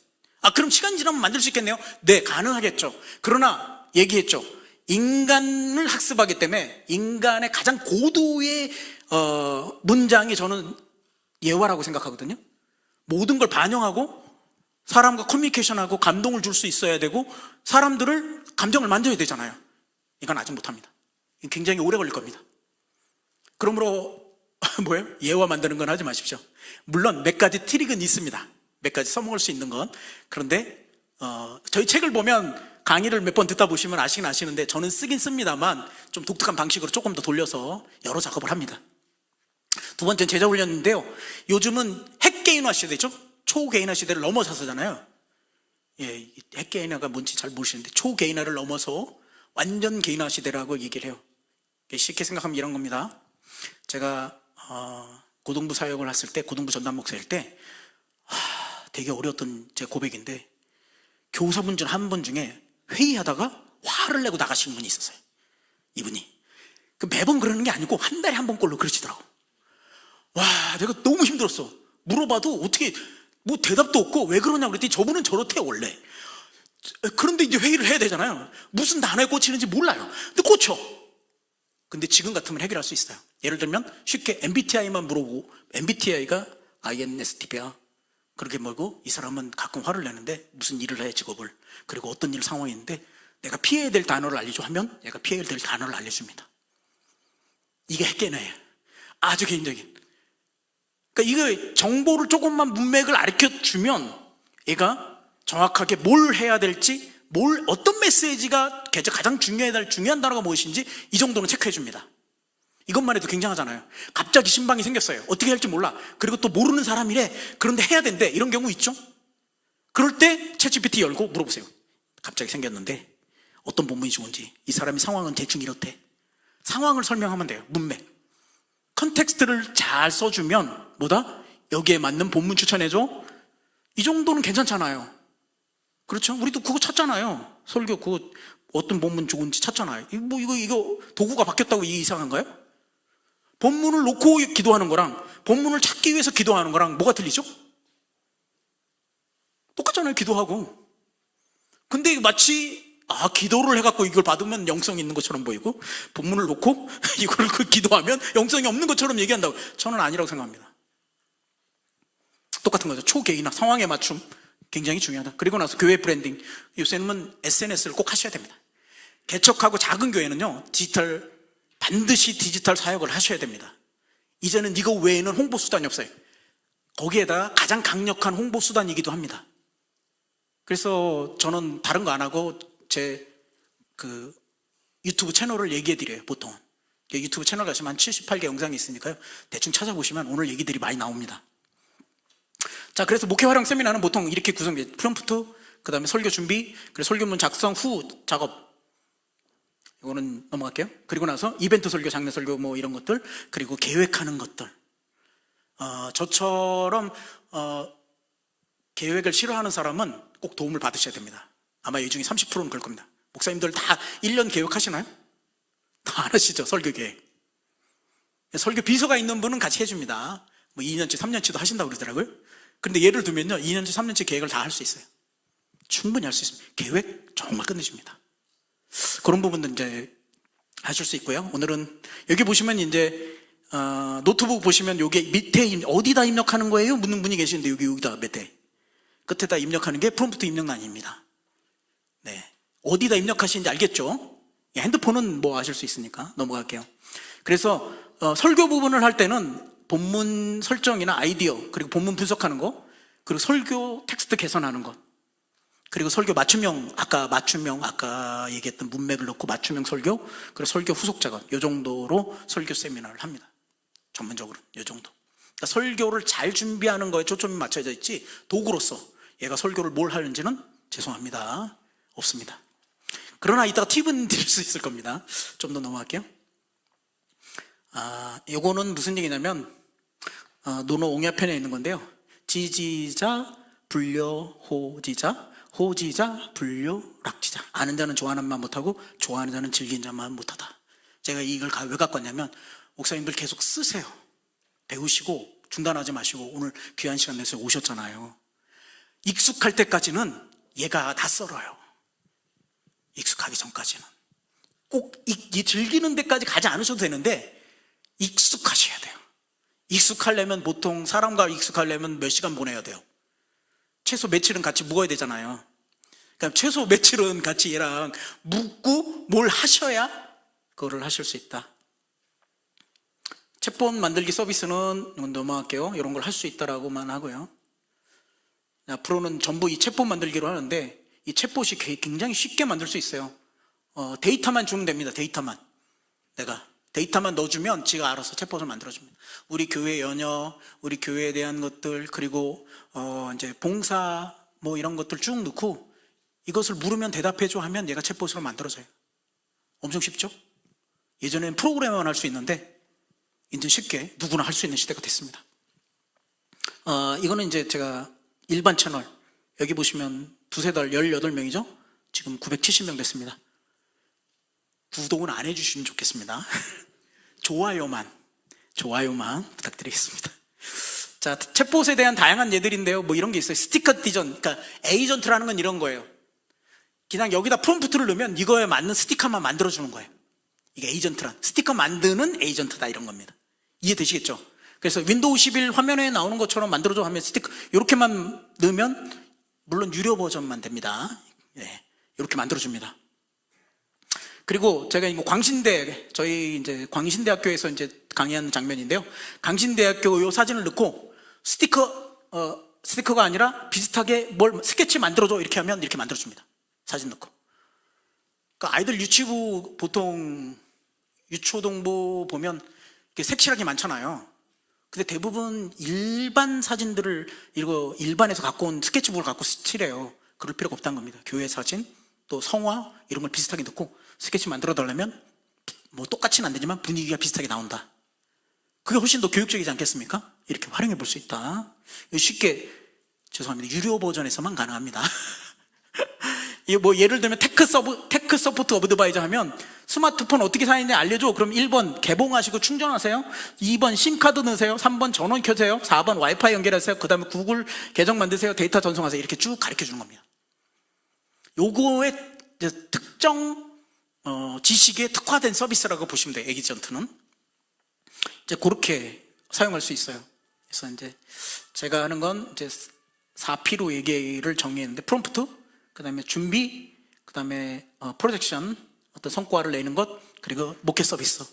그럼 시간이 지나면 만들 수 있겠네요? 네, 가능하겠죠. 그러나 얘기했죠. 인간을 학습하기 때문에 인간의 가장 고도의 문장이 저는 예화라고 생각하거든요. 모든 걸 반영하고 사람과 커뮤니케이션하고 감동을 줄 수 있어야 되고 사람들을 감정을 만져야 되잖아요. 이건 아직 못합니다. 굉장히 오래 걸릴 겁니다. 그러므로 뭐예요? 예화 만드는 건 하지 마십시오. 물론 몇 가지 트릭은 있습니다. 몇 가지 써먹을 수 있는 건. 그런데 저희 책을 보면 강의를 몇 번 듣다 보시면 아시긴 아시는데 저는 쓰긴 씁니다만 좀 독특한 방식으로 조금 더 돌려서 여러 작업을 합니다. 두 번째는 제자 훈련인데요. 요즘은 핵개인화 시대죠. 초개인화 시대를 넘어서잖아요. 예, 핵개인화가 뭔지 잘 모르시는데 초개인화를 넘어서 완전 개인화 시대라고 얘기를 해요. 쉽게 생각하면 이런 겁니다. 제가 고등부 사역을 했을 때, 고등부 전담 목사일 때 되게 어려웠던 제 고백인데 교사분 중 한 분 중에 회의하다가 화를 내고 나가시는 분이 있었어요. 이분이 매번 그러는 게 아니고 한 달에 한 번꼴로 그러시더라고. 와, 내가 너무 힘들었어. 물어봐도 어떻게 뭐 대답도 없고 왜 그러냐고 그랬더니 저분은 저렇대 원래. 그런데 이제 회의를 해야 되잖아요. 무슨 단어에 꽂히는지 몰라요. 근데 꽂혀. 근데 지금 같으면 해결할 수 있어요. 예를 들면 쉽게 MBTI만 물어보고 MBTI가 INSTP야. 그렇게 물고 이 사람은 가끔 화를 내는데 무슨 일을 해 직업을. 그리고 어떤 일 상황이 있는데 내가 피해야 될 단어를 알려줘 하면 얘가 피해야 될 단어를 알려줍니다. 이게 핵개인화예요. 아주 개인적인. 그러니까 이거 정보를 조금만 문맥을 가르쳐 주면 얘가 정확하게 뭘 해야 될지, 어떤 메시지가 가장 중요한 단어가 무엇인지 이 정도는 체크해 줍니다. 이것만 해도 굉장하잖아요. 갑자기 신방이 생겼어요. 어떻게 할지 몰라. 그리고 또 모르는 사람이래. 그런데 해야 된대. 이런 경우 있죠. 그럴 때 챗GPT 열고 물어보세요. 갑자기 생겼는데 어떤 본문이 좋은지, 이 사람이 상황은 대충 이렇대. 상황을 설명하면 돼요. 문맥, 컨텍스트를 잘 써주면 여기에 맞는 본문 추천해줘. 이 정도는 괜찮잖아요. 그렇죠? 우리도 그거 찾잖아요. 설교 그거 어떤 본문 좋은지 찾잖아요. 이거 도구가 바뀌었다고 이상한가요? 본문을 놓고 기도하는 거랑 본문을 찾기 위해서 기도하는 거랑 뭐가 틀리죠? 똑같잖아요. 기도하고. 근데 마치 기도를 해갖고 이걸 받으면 영성이 있는 것처럼 보이고, 본문을 놓고 이걸 기도하면 영성이 없는 것처럼 얘기한다고. 저는 아니라고 생각합니다. 똑같은 거죠. 초개인화, 상황에 맞춤 굉장히 중요하다. 그리고 나서 교회 브랜딩. 요새는 SNS를 꼭 하셔야 됩니다. 개척하고 작은 교회는요, 반드시 디지털 사역을 하셔야 됩니다. 이제는 이거 외에는 홍보 수단이 없어요. 거기에다 가장 강력한 홍보 수단이기도 합니다. 그래서 저는 다른 거 안 하고 제 유튜브 채널을 얘기해 드려요. 보통 유튜브 채널 가시면 한 78개 영상이 있으니까요, 대충 찾아보시면 오늘 얘기들이 많이 나옵니다. 자, 그래서 목회 활용 세미나는 보통 이렇게 구성돼요. 프롬프트, 그 다음에 설교 준비, 그리고 설교문 작성 후 작업, 이거는 넘어갈게요. 그리고 나서 이벤트 설교, 장례 설교 뭐 이런 것들, 그리고 계획하는 것들. 저처럼 계획을 싫어하는 사람은 꼭 도움을 받으셔야 됩니다. 아마 이 중에 30%는 그럴 겁니다. 목사님들 다 1년 계획하시나요? 다 안 하시죠, 설교 계획. 설교 비서가 있는 분은 같이 해줍니다. 뭐 2년치, 3년치도 하신다고 그러더라고요. 그런데 예를 들면요, 2년치, 3년치 계획을 다 할 수 있어요. 충분히 할 수 있습니다. 계획 정말 끝내줍니다. 그런 부분도 이제 하실 수 있고요. 오늘은 여기 보시면 이제 노트북 보시면 여기 밑에 어디다 입력하는 거예요? 묻는 분이 계시는데 여기다 밑에 끝에다 입력하는 게 프롬프트 입력란입니다. 네, 어디다 입력하시는지 알겠죠? 핸드폰은 뭐 아실 수 있으니까 넘어갈게요. 그래서 설교 부분을 할 때는 본문 설정이나 아이디어, 그리고 본문 분석하는 거, 그리고 설교 텍스트 개선하는 것, 그리고 설교 맞춤형, 아까 얘기했던 문맥을 넣고 맞춤형 설교, 그리고 설교 후속 작업, 이 정도로 설교 세미나를 합니다. 전문적으로 이 정도. 그러니까 설교를 잘 준비하는 거에 초점이 맞춰져 있지, 도구로서 얘가 설교를 뭘 하는지는 죄송합니다, 없습니다. 그러나 이따가 팁은 드릴 수 있을 겁니다. 좀 더 넘어갈게요. 요거는 무슨 얘기냐면 논어 옹야편에 있는 건데요. 지지자, 불려, 호지자, 호지자, 불려, 락지자. 아는 자는 좋아하는 만 못하고 좋아하는 자는 즐긴 자만 못하다. 제가 이걸 왜 갖고 왔냐면, 목사님들 계속 쓰세요. 배우시고 중단하지 마시고 오늘 귀한 시간 내서 오셨잖아요. 익숙할 때까지는 얘가 다 썰어요. 익숙하기 전까지는 꼭 즐기는 데까지 가지 않으셔도 되는데 익숙하셔야 돼요. 익숙하려면, 보통 사람과 익숙하려면 몇 시간 보내야 돼요? 최소 며칠은 같이 묵어야 되잖아요. 그러니까 최소 며칠은 같이 얘랑 묵고 뭘 하셔야 그거를 하실 수 있다. 챗봇 만들기 서비스는 넘어갈게요. 이런 걸 할 수 있다라고만 하고요. 앞으로는 전부 이 챗봇 만들기로 하는데, 이 챗봇이 굉장히 쉽게 만들 수 있어요. 데이터만 주면 됩니다. 데이터만 넣어주면 지가 알아서 챗봇을 만들어줍니다. 우리 교회 연여, 우리 교회에 대한 것들, 그리고 이제 봉사 뭐 이런 것들 쭉 넣고 이것을 물으면 대답해줘 하면 얘가 챗봇으로 만들어져요. 엄청 쉽죠? 예전에는 프로그램만 할 수 있는데 이제 쉽게 누구나 할 수 있는 시대가 됐습니다. 이거는 이제 제가 일반 채널, 여기 보시면 두세 달 18명이죠? 지금 970명 됐습니다. 구독은 안 해주시면 좋겠습니다. 좋아요만 부탁드리겠습니다. 자, 챗봇에 대한 다양한 예들인데요. 뭐 이런 게 있어요. 스티커 디전, 그러니까 에이전트라는 건 이런 거예요. 그냥 여기다 프롬프트를 넣으면 이거에 맞는 스티커만 만들어주는 거예요. 이게 에이전트란, 스티커 만드는 에이전트다, 이런 겁니다. 이해되시겠죠? 그래서 윈도우 11 화면에 나오는 것처럼 만들어줘 하면 스티커 이렇게만 넣으면, 물론 유료 버전만 됩니다. 네, 이렇게 만들어줍니다. 그리고 제가 이거 저희 이제 광신대학교에서 이제 강의하는 장면인데요. 강신대학교 요 사진을 넣고 스티커가 아니라 비슷하게 뭘 스케치 만들어줘 이렇게 하면 이렇게 만들어줍니다. 사진 넣고. 그러니까 아이들 유치부 보통 유초동부 보면 이렇게 색칠하게 많잖아요. 근데 대부분 일반 사진들을 이거 일반에서 갖고 온 스케치북을 갖고 칠해요. 그럴 필요가 없다는 겁니다. 교회 사진 또 성화 이런 걸 비슷하게 넣고 스케치 만들어 달라면 뭐 똑같이는 안 되지만 분위기가 비슷하게 나온다. 그게 훨씬 더 교육적이지 않겠습니까? 이렇게 활용해 볼 수 있다. 쉽게 죄송합니다. 유료 버전에서만 가능합니다. 이게 뭐 예를 들면 테크 서포트 어드바이저 하면 스마트폰 어떻게 사용하는지 알려줘. 그럼 1번 개봉하시고 충전하세요. 2번 심카드 넣으세요. 3번 전원 켜세요. 4번 와이파이 연결하세요. 그 다음에 구글 계정 만드세요. 데이터 전송하세요. 이렇게 쭉 가르쳐 주는 겁니다. 요거의 특정 지식에 특화된 서비스라고 보시면 돼요. 에이전트는 이제 그렇게 사용할 수 있어요. 그래서 이제 제가 하는 건 이제 4P로 얘기를 정리했는데 프롬프트, 그 다음에 준비, 그 다음에 프로젝션, 어떤 성과를 내는 것, 그리고 목회 서비스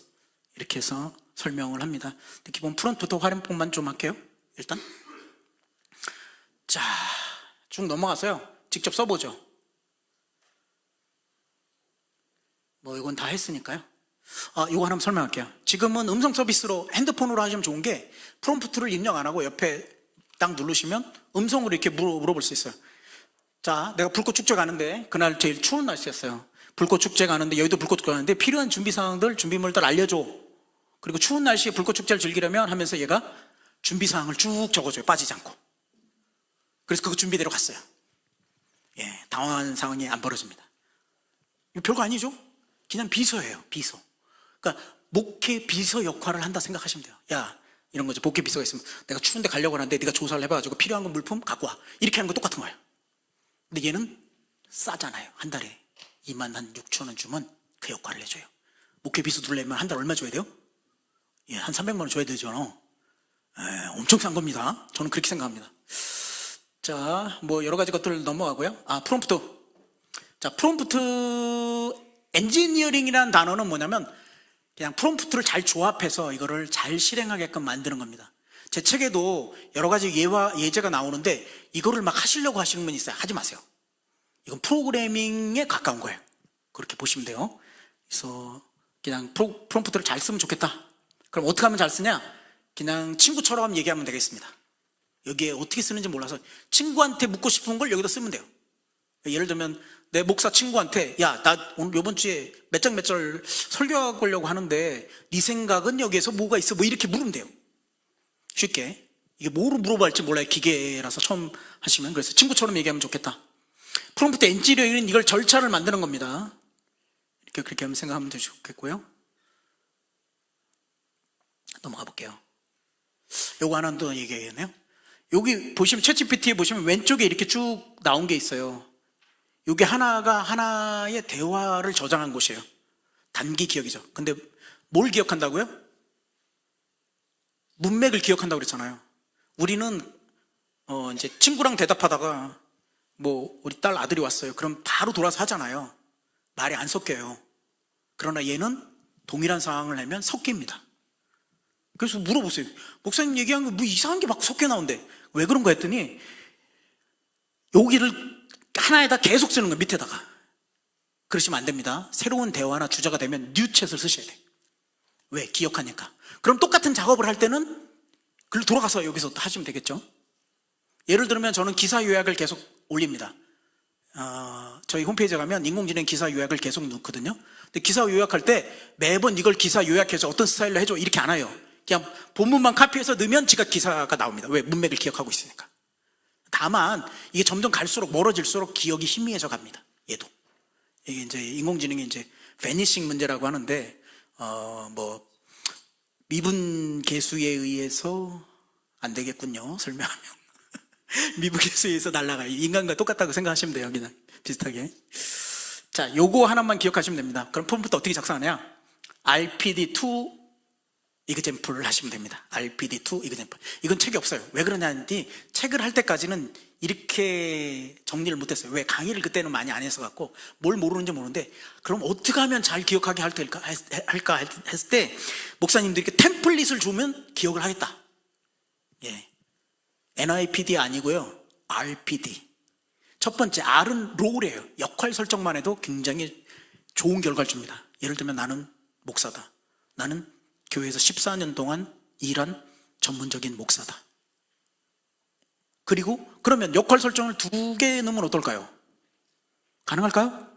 이렇게 해서 설명을 합니다. 기본 프롬프트 활용법만 좀 할게요. 일단 자, 쭉 넘어가서요. 직접 써보죠. 뭐 이건 다 했으니까요. 이거 하나 설명할게요. 지금은 음성 서비스로 핸드폰으로 하시면 좋은 게 프롬프트를 입력 안 하고 옆에 딱 누르시면 음성으로 이렇게 물어볼 수 있어요. 자, 내가 불꽃 축제 가는데 그날 제일 추운 날씨였어요. 불꽃 축제 가는데 여의도 불꽃 축제 가는데 필요한 준비사항들, 준비물들 알려줘. 그리고 추운 날씨에 불꽃 축제를 즐기려면 하면서 얘가 준비사항을 쭉 적어줘요. 빠지지 않고. 그래서 그거 준비대로 갔어요. 예, 당황하는 상황이 안 벌어집니다. 이거 별거 아니죠? 그냥 비서예요. 비서. 그러니까 목회 비서 역할을 한다 생각하시면 돼요. 야, 이런 거죠. 목회 비서가 있으면 내가 추운데 가려고 하는데 네가 조사를 해봐가지고 필요한 거 물품 갖고 와. 이렇게 하는 거 똑같은 거예요. 근데 얘는 싸잖아요. 한 달에 26,000원 주면 그 역할을 해줘요. 목회 비서 둘려면 한 달 얼마 줘야 돼요? 예, 한 300만 원 줘야 되죠. 엄청 싼 겁니다. 저는 그렇게 생각합니다. 자, 뭐 여러 가지 것들 넘어가고요. 프롬프트. 자, 프롬프트 엔지니어링이라는 단어는 뭐냐면 그냥 프롬프트를 잘 조합해서 이거를 잘 실행하게끔 만드는 겁니다. 제 책에도 여러 가지 예제가 나오는데 이거를 막 하시려고 하시는 분이 있어요. 하지 마세요. 이건 프로그래밍에 가까운 거예요. 그렇게 보시면 돼요. 그래서 그냥 프롬프트를 잘 쓰면 좋겠다. 그럼 어떻게 하면 잘 쓰냐? 그냥 친구처럼 얘기하면 되겠습니다. 여기에 어떻게 쓰는지 몰라서 친구한테 묻고 싶은 걸 여기다 쓰면 돼요. 예를 들면 내 목사 친구한테 야, 나 오늘 이번 주에 몇 장 몇 절 설교하려고 하는데 네 생각은 여기에서 뭐가 있어? 뭐 이렇게 물으면 돼요. 쉽게. 이게 뭐로 물어봐야 할지 몰라요. 기계라서 처음 하시면. 그래서 친구처럼 얘기하면 좋겠다. 프롬프트 엔지니어링은 이걸 절차를 만드는 겁니다. 이렇게 그렇게 하면 생각하면 좋겠고요. 넘어가 볼게요. 요거 하나 더 얘기해야겠네요. 여기 보시면 챗GPT에 보시면 왼쪽에 이렇게 쭉 나온 게 있어요. 이게 하나가 하나의 대화를 저장한 곳이에요. 단기 기억이죠. 근데 뭘 기억한다고요? 문맥을 기억한다고 그랬잖아요. 우리는 이제 친구랑 대답하다가 뭐 우리 딸 아들이 왔어요. 그럼 바로 돌아서 하잖아요. 말이 안 섞여요. 그러나 얘는 동일한 상황을 하면 섞입니다. 그래서 물어보세요. 목사님 얘기한 거 뭐 이상한 게 막 섞여 나온대. 왜 그런가 했더니 여기를 하나에다 계속 쓰는 거예요. 밑에다가. 그러시면 안 됩니다. 새로운 대화나 주제가 되면 뉴챗을 쓰셔야 돼요. 왜? 기억하니까. 그럼 똑같은 작업을 할 때는 글로 돌아가서 여기서 하시면 되겠죠. 예를 들면 저는 기사 요약을 계속 올립니다. 저희 홈페이지에 가면 인공지능 기사 요약을 계속 넣거든요. 근데 기사 요약할 때 매번 이걸 기사 요약해서 어떤 스타일로 해줘 이렇게 안 해요. 그냥 본문만 카피해서 넣으면 지가 기사가 나옵니다. 왜? 문맥을 기억하고 있으니까. 다만 이게 점점 갈수록 멀어질수록 기억이 희미해져 갑니다. 얘도. 이게 이제 인공지능이 이제 베니싱 문제라고 하는데 뭐 미분 계수에 의해서 안 되겠군요. 설명하면. 미분 계수에 의해서 날아가요. 인간과 똑같다고 생각하시면 돼요. 그냥 비슷하게. 자, 요거 하나만 기억하시면 됩니다. 그럼 폼부터 어떻게 작성하냐? RPD2 example를 하시면 됩니다. RPD2 example. 이건 책이 없어요. 왜 그러냐니 책을 할 때까지는 이렇게 정리를 못했어요. 왜? 강의를 그때는 많이 안 했어갖고 뭘 모르는지 모르는데, 그럼 어떻게 하면 잘 기억하게 할까 했을 때 목사님들이 이렇게 템플릿을 주면 기억을 하겠다. 예, NIPD 아니고요, RPD. 첫 번째 R은 롤이에요. 역할 설정만 해도 굉장히 좋은 결과를 줍니다. 예를 들면 나는 목사다. 나는 교회에서 14년 동안 일한 전문적인 목사다. 그리고 그러면 역할 설정을 2개 넣으면 어떨까요? 가능할까요?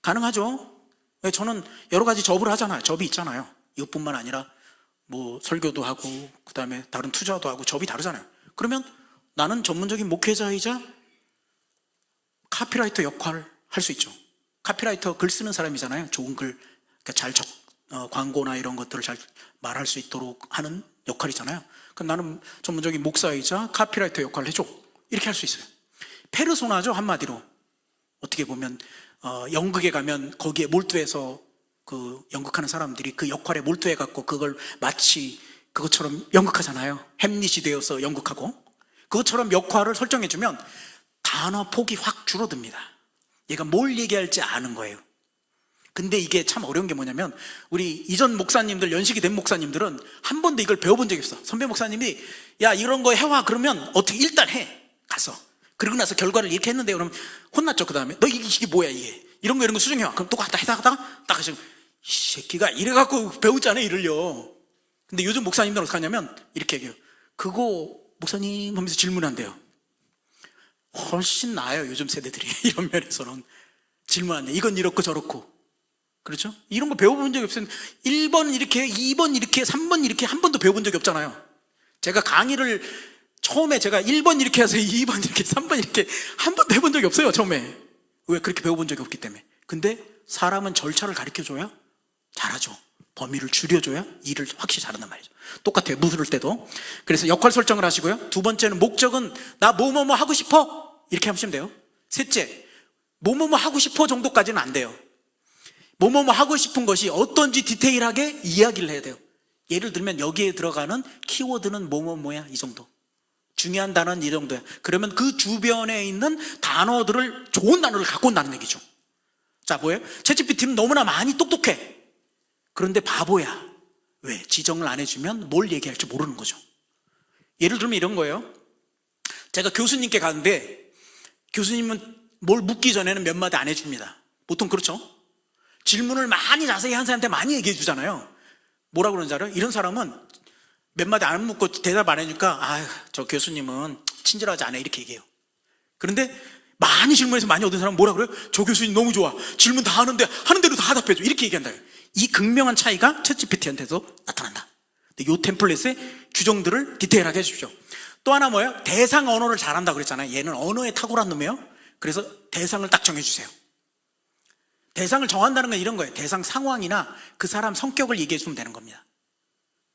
가능하죠. 왜? 저는 여러 가지 접을 하잖아요. 접이 있잖아요. 이것뿐만 아니라 뭐 설교도 하고 그 다음에 다른 투자도 하고 접이 다르잖아요. 그러면 나는 전문적인 목회자이자 카피라이터 역할을 할 수 있죠. 카피라이터 글 쓰는 사람이잖아요. 좋은 글, 그러니까 광고나 이런 것들을 잘 말할 수 있도록 하는 역할이잖아요. 그럼 나는 전문적인 목사이자 카피라이터 역할을 해줘. 이렇게 할 수 있어요. 페르소나죠, 한마디로. 어떻게 보면 연극에 가면 거기에 몰두해서 그 연극하는 사람들이 그 역할에 몰두해갖고 그걸 마치 그것처럼 연극하잖아요. 햄릿이 되어서 연극하고. 그것처럼 역할을 설정해주면 단어 폭이 확 줄어듭니다. 얘가 뭘 얘기할지 아는 거예요. 근데 이게 참 어려운 게 뭐냐면, 우리 이전 목사님들, 연식이 된 목사님들은 한 번도 이걸 배워본 적이 없어. 선배 목사님이 야 이런 거 해와 그러면 어떻게 일단 해 가서, 그러고 나서 결과를 이렇게 했는데 그러면 혼났죠. 그 다음에 너 이게 뭐야 이게, 이런 거 수정해와. 그럼 또 갖다 해다가 딱 지금 이 새끼가 이래갖고 배우잖아요, 이를요. 근데 요즘 목사님들은 어떻게 하냐면 이렇게 얘기해요. 그거 목사님 하면서 질문한대요. 훨씬 나아요, 요즘 세대들이. 이런 면에서는 질문하네. 이건 이렇고 저렇고. 그렇죠? 이런 거 배워본 적이 없어요. 1번 이렇게, 2번 이렇게, 3번 이렇게 한 번도 배워본 적이 없잖아요. 제가 강의를 처음에 제가 1번 이렇게 해서 2번 이렇게, 3번 이렇게 한 번도 해본 적이 없어요, 처음에. 왜? 그렇게 배워본 적이 없기 때문에. 근데 사람은 절차를 가르쳐줘야 잘하죠. 범위를 줄여줘야 일을 확실히 잘한단 말이죠. 똑같아요, 물을 때도. 그래서 역할 설정을 하시고요. 2번째는 목적은 나 뭐뭐뭐 하고 싶어, 이렇게 하시면 돼요. 셋째, 뭐뭐뭐 하고 싶어 정도까지는 안 돼요. 뭐뭐뭐 하고 싶은 것이 어떤지 디테일하게 이야기를 해야 돼요. 예를 들면 여기에 들어가는 키워드는 뭐뭐뭐야, 이 정도. 중요한 단어는 이 정도야. 그러면 그 주변에 있는 단어들을, 좋은 단어를 갖고 온다는 얘기죠. 자, 뭐예요? 챗GPT는 너무나 많이 똑똑해. 그런데 바보야. 왜? 지정을 안 해주면 뭘 얘기할지 모르는 거죠. 예를 들면 이런 거예요. 제가 교수님께 가는데 교수님은 뭘 묻기 전에는 몇 마디 안 해줍니다. 보통 그렇죠? 질문을 많이 자세히 한 사람한테 많이 얘기해 주잖아요. 뭐라고 그러는지 알아요? 이런 사람은 몇 마디 안 묻고 대답 안 해주니까 저 교수님은 친절하지 않아, 이렇게 얘기해요. 그런데 많이 질문해서 많이 얻은 사람은 뭐라 그래요? 저 교수님 너무 좋아, 질문 다 하는데 하는 대로 다 답해줘, 이렇게 얘기한다. 이 극명한 차이가 챗GPT한테도 나타난다. 근데 이 템플릿의 규정들을 디테일하게 해주십시오. 또 하나 뭐예요? 대상 언어를 잘한다고 그랬잖아요. 얘는 언어에 탁월한 놈이에요. 그래서 대상을 딱 정해주세요. 대상을 정한다는 건 이런 거예요. 대상 상황이나 그 사람 성격을 얘기해 주면 되는 겁니다.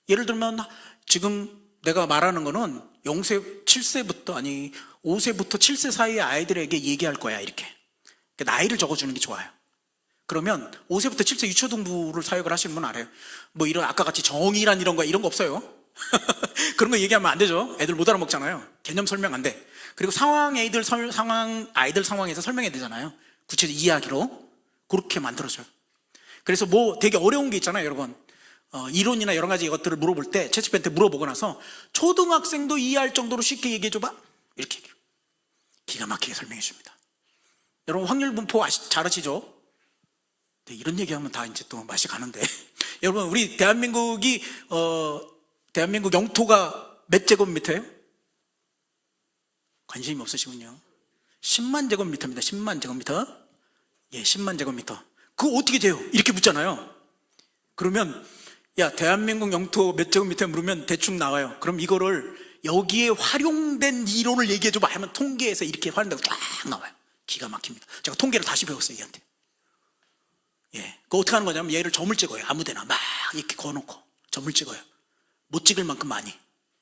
예를 들면 지금 내가 말하는 거는 7세부터 5세부터 7세 사이의 아이들에게 얘기할 거야, 이렇게. 나이를 적어주는 게 좋아요. 그러면 5세부터 7세 유초등부를 사역을 하시는 분 알아요. 뭐 이런 아까 같이 정의란 이런 거 없어요. 그런 거 얘기하면 안 되죠. 애들 못 알아먹잖아요. 개념 설명 안 돼. 그리고 아이들 상황에서 설명해야 되잖아요. 구체적 이야기로 그렇게 만들어줘요. 그래서 뭐 되게 어려운 게 있잖아요, 여러분. 이론이나 여러 가지 것들을 물어볼 때 챗GPT한테 물어보고 나서 초등학생도 이해할 정도로 쉽게 얘기해줘봐, 이렇게 얘기해요. 기가 막히게 설명해 줍니다. 여러분 확률분포 잘 아시죠? 네, 이런 얘기하면 다 이제 또 맛이 가는데 여러분, 우리 대한민국 영토가 몇 제곱미터예요? 관심이 없으시군요. 10만 제곱미터입니다. 10만 제곱미터. 예, 10만 제곱미터. 그거 어떻게 돼요? 이렇게 묻잖아요. 그러면 야, 대한민국 영토 몇 제곱미터 물으면 대충 나와요. 그럼 이거를 여기에 활용된 이론을 얘기해줘봐 하면 통계에서 이렇게 활용되고 쫙 나와요. 기가 막힙니다. 제가 통계를 다시 배웠어요, 얘한테. 예, 그거 어떻게 하는 거냐면 얘를 점을 찍어요. 아무데나 막 이렇게 거놓고 점을 찍어요. 못 찍을 만큼 많이.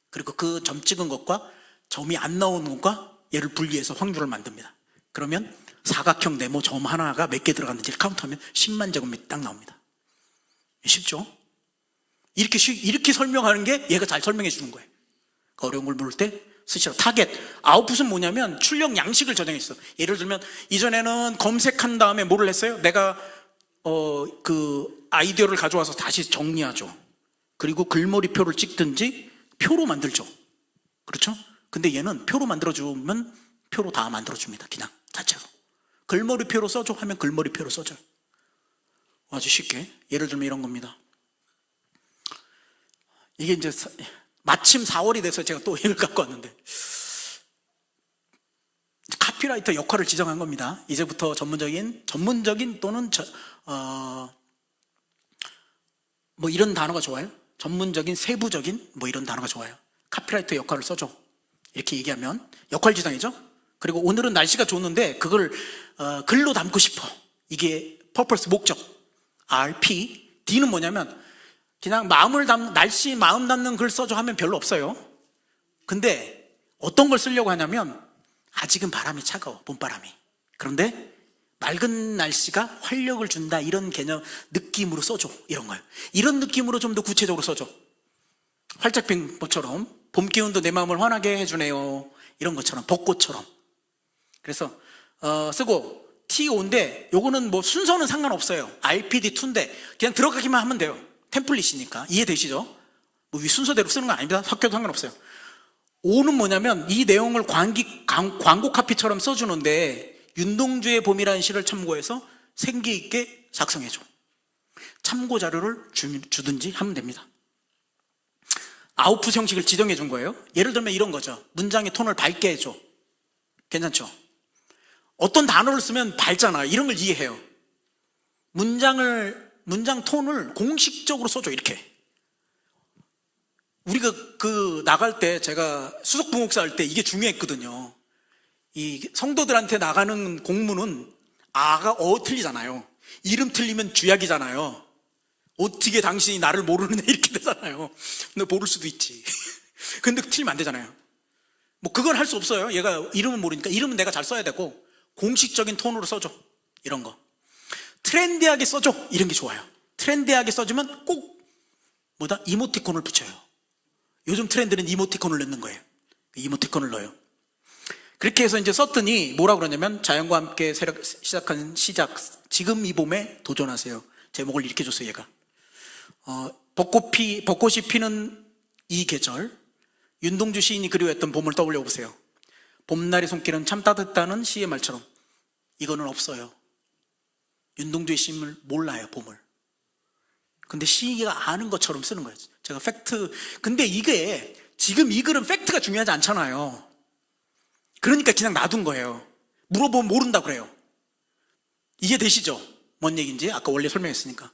그리고 그 점 찍은 것과 점이 안 나오는 것과 얘를 분리해서 확률을 만듭니다. 그러면 사각형 네모 점 하나가 몇 개 들어갔는지를 카운트하면 10만 제곱미터 딱 나옵니다. 쉽죠? 이렇게 설명하는 게 얘가 잘 설명해 주는 거예요. 어려운 걸 물을 때 쓰시라. 타겟. 아웃풋은 뭐냐면 출력 양식을 저장했어. 예를 들면 이전에는 검색한 다음에 뭐를 했어요? 내가 그 아이디어를 가져와서 다시 정리하죠. 그리고 글머리표를 찍든지 표로 만들죠. 그렇죠? 근데 얘는 표로 만들어주면 표로 다 만들어줍니다. 그냥 자체로. 글머리표로 써줘 하면 글머리표로 써줘요. 아주 쉽게. 예를 들면 이런 겁니다. 이게 이제 마침 4월이 돼서 제가 또 이걸 갖고 왔는데, 카피라이터 역할을 지정한 겁니다. 이제부터 전문적인 또는 뭐 이런 단어가 좋아요. 전문적인, 세부적인 뭐 이런 단어가 좋아요. 카피라이터 역할을 써줘. 이렇게 얘기하면 역할 지정이죠. 그리고 오늘은 날씨가 좋는데 그걸 글로 담고 싶어. 이게 purpose, 목적. RP. D는 뭐냐면 그냥 날씨 마음 담는 글 써줘 하면 별로 없어요. 근데 어떤 걸 쓰려고 하냐면 아직은 바람이 차가워, 봄바람이. 그런데 맑은 날씨가 활력을 준다, 이런 개념, 느낌으로 써줘. 이런 거예요. 이런 느낌으로 좀 더 구체적으로 써줘. 활짝 핀 것처럼 봄 기운도 내 마음을 환하게 해주네요. 이런 것처럼, 벚꽃처럼. 그래서 쓰고 TO인데 요거는 뭐 순서는 상관없어요. RPD2인데 그냥 들어가기만 하면 돼요. 템플릿이니까. 이해되시죠? 뭐 순서대로 쓰는 건 아닙니다. 섞여도 상관없어요. O는 뭐냐면 이 내용을 광고 카피처럼 써주는데 윤동주의 봄이라는 시를 참고해서 생기 있게 작성해줘. 참고 자료를 주든지 하면 됩니다. 아웃풋 형식을 지정해 준 거예요. 예를 들면 이런 거죠. 문장의 톤을 밝게 해줘. 괜찮죠? 어떤 단어를 쓰면 밝잖아. 이런 걸 이해해요. 문장 톤을 공식적으로 써줘. 이렇게. 우리가 나갈 때, 제가 수석 부목사 할 때 이게 중요했거든요. 이 성도들한테 나가는 공문은 아가 틀리잖아요. 이름 틀리면 쥐약이잖아요. 어떻게 당신이 나를 모르느냐 이렇게 되잖아요. 근데 모를 수도 있지. 근데 틀리면 안 되잖아요. 뭐 그건 할 수 없어요. 얘가 이름은 모르니까. 이름은 내가 잘 써야 되고 공식적인 톤으로 써줘. 이런 거. 트렌디하게 써줘. 이런 게 좋아요. 트렌디하게 써주면 꼭 이모티콘을 붙여요. 요즘 트렌드는 이모티콘을 넣는 거예요. 이모티콘을 넣어요. 그렇게 해서 이제 썼더니 뭐라 그러냐면 자연과 함께 시작한 지금 이 봄에 도전하세요. 제목을 이렇게 줬어요. 얘가 벚꽃이 피는 이 계절, 윤동주 시인이 그리워했던 봄을 떠올려 보세요. 봄날의 손길은 참 따뜻다는 시의 말처럼. 이거는 없어요. 윤동주의 시임을 몰라요. 봄을. 근데 시가 아는 것처럼 쓰는 거예요. 제가 팩트. 근데 이게 지금 이 글은 팩트가 중요하지 않잖아요. 그러니까 그냥 놔둔 거예요. 물어보면 모른다고 그래요. 이해되시죠? 뭔 얘기인지 아까 원래 설명했으니까.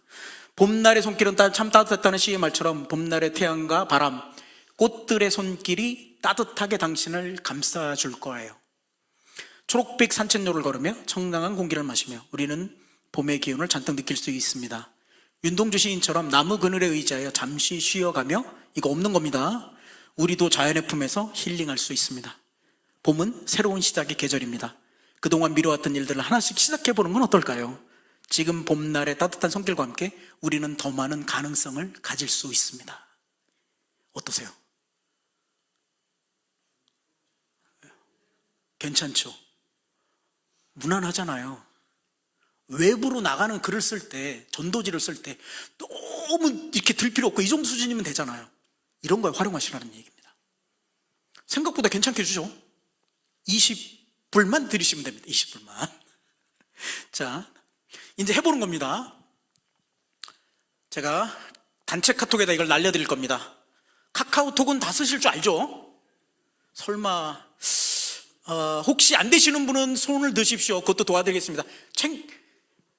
봄날의 손길은 참 따뜻했다는 시의 말처럼 봄날의 태양과 바람, 꽃들의 손길이 따뜻하게 당신을 감싸줄 거예요. 초록빛 산책로를 걸으며 청량한 공기를 마시며 우리는 봄의 기운을 잔뜩 느낄 수 있습니다. 윤동주 시인처럼 나무 그늘에 의지하여 잠시 쉬어가며, 이거 없는 겁니다. 우리도 자연의 품에서 힐링할 수 있습니다. 봄은 새로운 시작의 계절입니다. 그동안 미뤄왔던 일들을 하나씩 시작해보는 건 어떨까요? 지금 봄날의 따뜻한 손길과 함께 우리는 더 많은 가능성을 가질 수 있습니다. 어떠세요? 괜찮죠? 무난하잖아요. 외부로 나가는 글을 쓸 때, 전도지를 쓸 때 너무 이렇게 들 필요 없고 이 정도 수준이면 되잖아요. 이런 거에 활용하시라는 얘기입니다. 생각보다 괜찮게 주죠. 20불만 드리시면 됩니다. 20불만. 자, 이제 해보는 겁니다. 제가 단체 카톡에다 이걸 날려드릴 겁니다. 카카오톡은 다 쓰실 줄 알죠? 설마 혹시 안 되시는 분은 손을 드십시오. 그것도 도와드리겠습니다.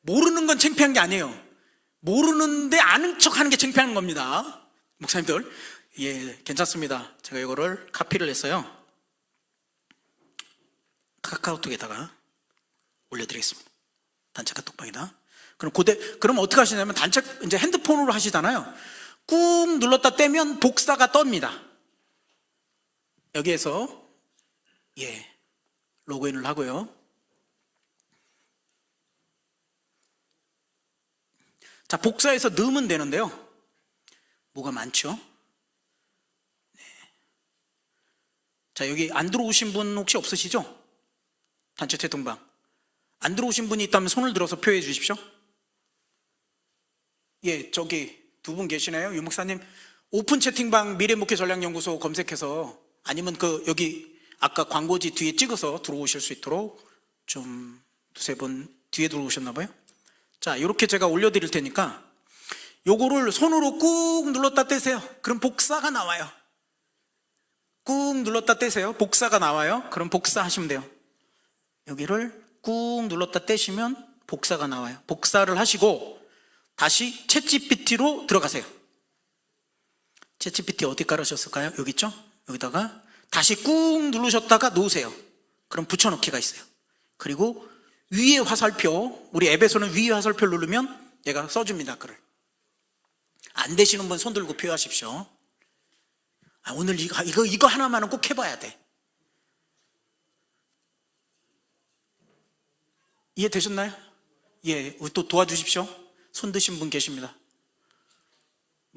모르는 건 창피한 게 아니에요. 모르는데 아는 척 하는 게 창피한 겁니다. 목사님들, 예, 괜찮습니다. 제가 이거를 카피를 했어요. 카카오톡에다가 올려드리겠습니다. 단체 카톡방에다. 그럼 어떻게 하시냐면, 단체, 이제 핸드폰으로 하시잖아요. 꾹 눌렀다 떼면 복사가 떱니다. 여기에서, 예, 로그인을 하고요. 자, 복사해서 넣으면 되는데요. 뭐가 많죠? 네. 자, 여기 안 들어오신 분 혹시 없으시죠? 단체 채팅방. 안 들어오신 분이 있다면 손을 들어서 표해 주십시오. 예, 저기 두 분 계시네요. 유 목사님, 오픈 채팅방 미래목회전략연구소 검색해서, 아니면 여기 아까 광고지 뒤에 찍어서 들어오실 수 있도록 좀 두세 분 뒤에 들어오셨나 봐요. 자, 이렇게 제가 올려드릴 테니까 요거를 손으로 꾹 눌렀다 떼세요. 그럼 복사가 나와요. 꾹 눌렀다 떼세요. 복사가 나와요. 그럼 복사하시면 돼요. 여기를 꾹 눌렀다 떼시면 복사가 나와요. 복사를 하시고 다시 챗GPT로 들어가세요. 챗GPT 어디 깔으셨을까요? 여기 있죠? 여기다가 다시 꾹 누르셨다가 놓으세요. 그럼 붙여넣기가 있어요. 그리고 위에 화살표, 우리 앱에서는 위에 화살표 누르면 얘가 써줍니다. 글을. 안 되시는 분 손 들고 표하십시오. 오늘 이거 하나만은 꼭 해봐야 돼. 이해되셨나요? 예, 또 도와주십시오. 손 드신 분 계십니다.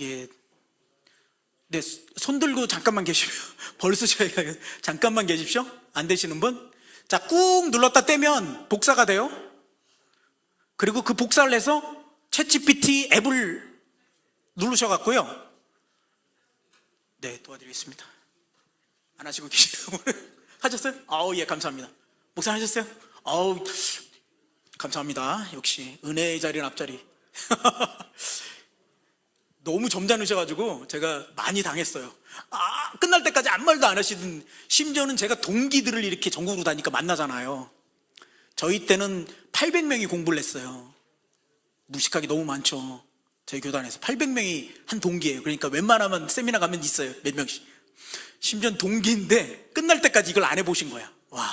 예, 네, 손 들고 잠깐만 계시면 벌써 저희가 잠깐만 계십시오. 안 되시는 분, 자, 꾹 눌렀다 떼면 복사가 돼요. 그리고 그 복사를 해서 챗GPT 앱을 누르셔갖고요. 네, 도와드리겠습니다. 안 하시고 계시나요? 하셨어요? 아우, 예, 감사합니다. 목사 하셨어요? 아우, 감사합니다. 역시 은혜의 자리는 앞자리. 너무 점잖으셔가지고 제가 많이 당했어요. 끝날 때까지 아무 말도 안 하시던, 심지어는 제가 동기들을 이렇게 전국으로 다니까 만나잖아요. 저희 때는 800명이 공부를 했어요. 무식하게 너무 많죠. 저희 교단에서 800명이 한 동기예요. 그러니까 웬만하면 세미나 가면 있어요. 몇 명씩. 심지어는 동기인데 끝날 때까지 이걸 안 해보신 거야. 와,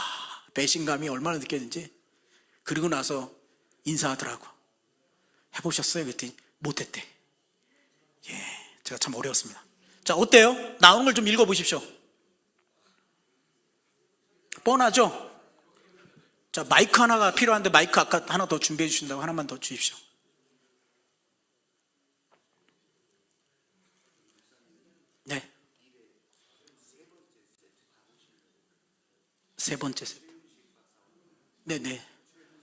배신감이 얼마나 느껴지는지. 그리고 나서 인사하더라고. 해보셨어요? 그랬더니 못했대. 예, 제가 참 어려웠습니다. 자, 어때요? 나오는 걸 좀 읽어보십시오. 뻔하죠? 자, 마이크 하나가 필요한데 마이크 아까 하나 더 준비해 주신다고 하나만 더 주십시오. 네. 세 번째 세트. 네네.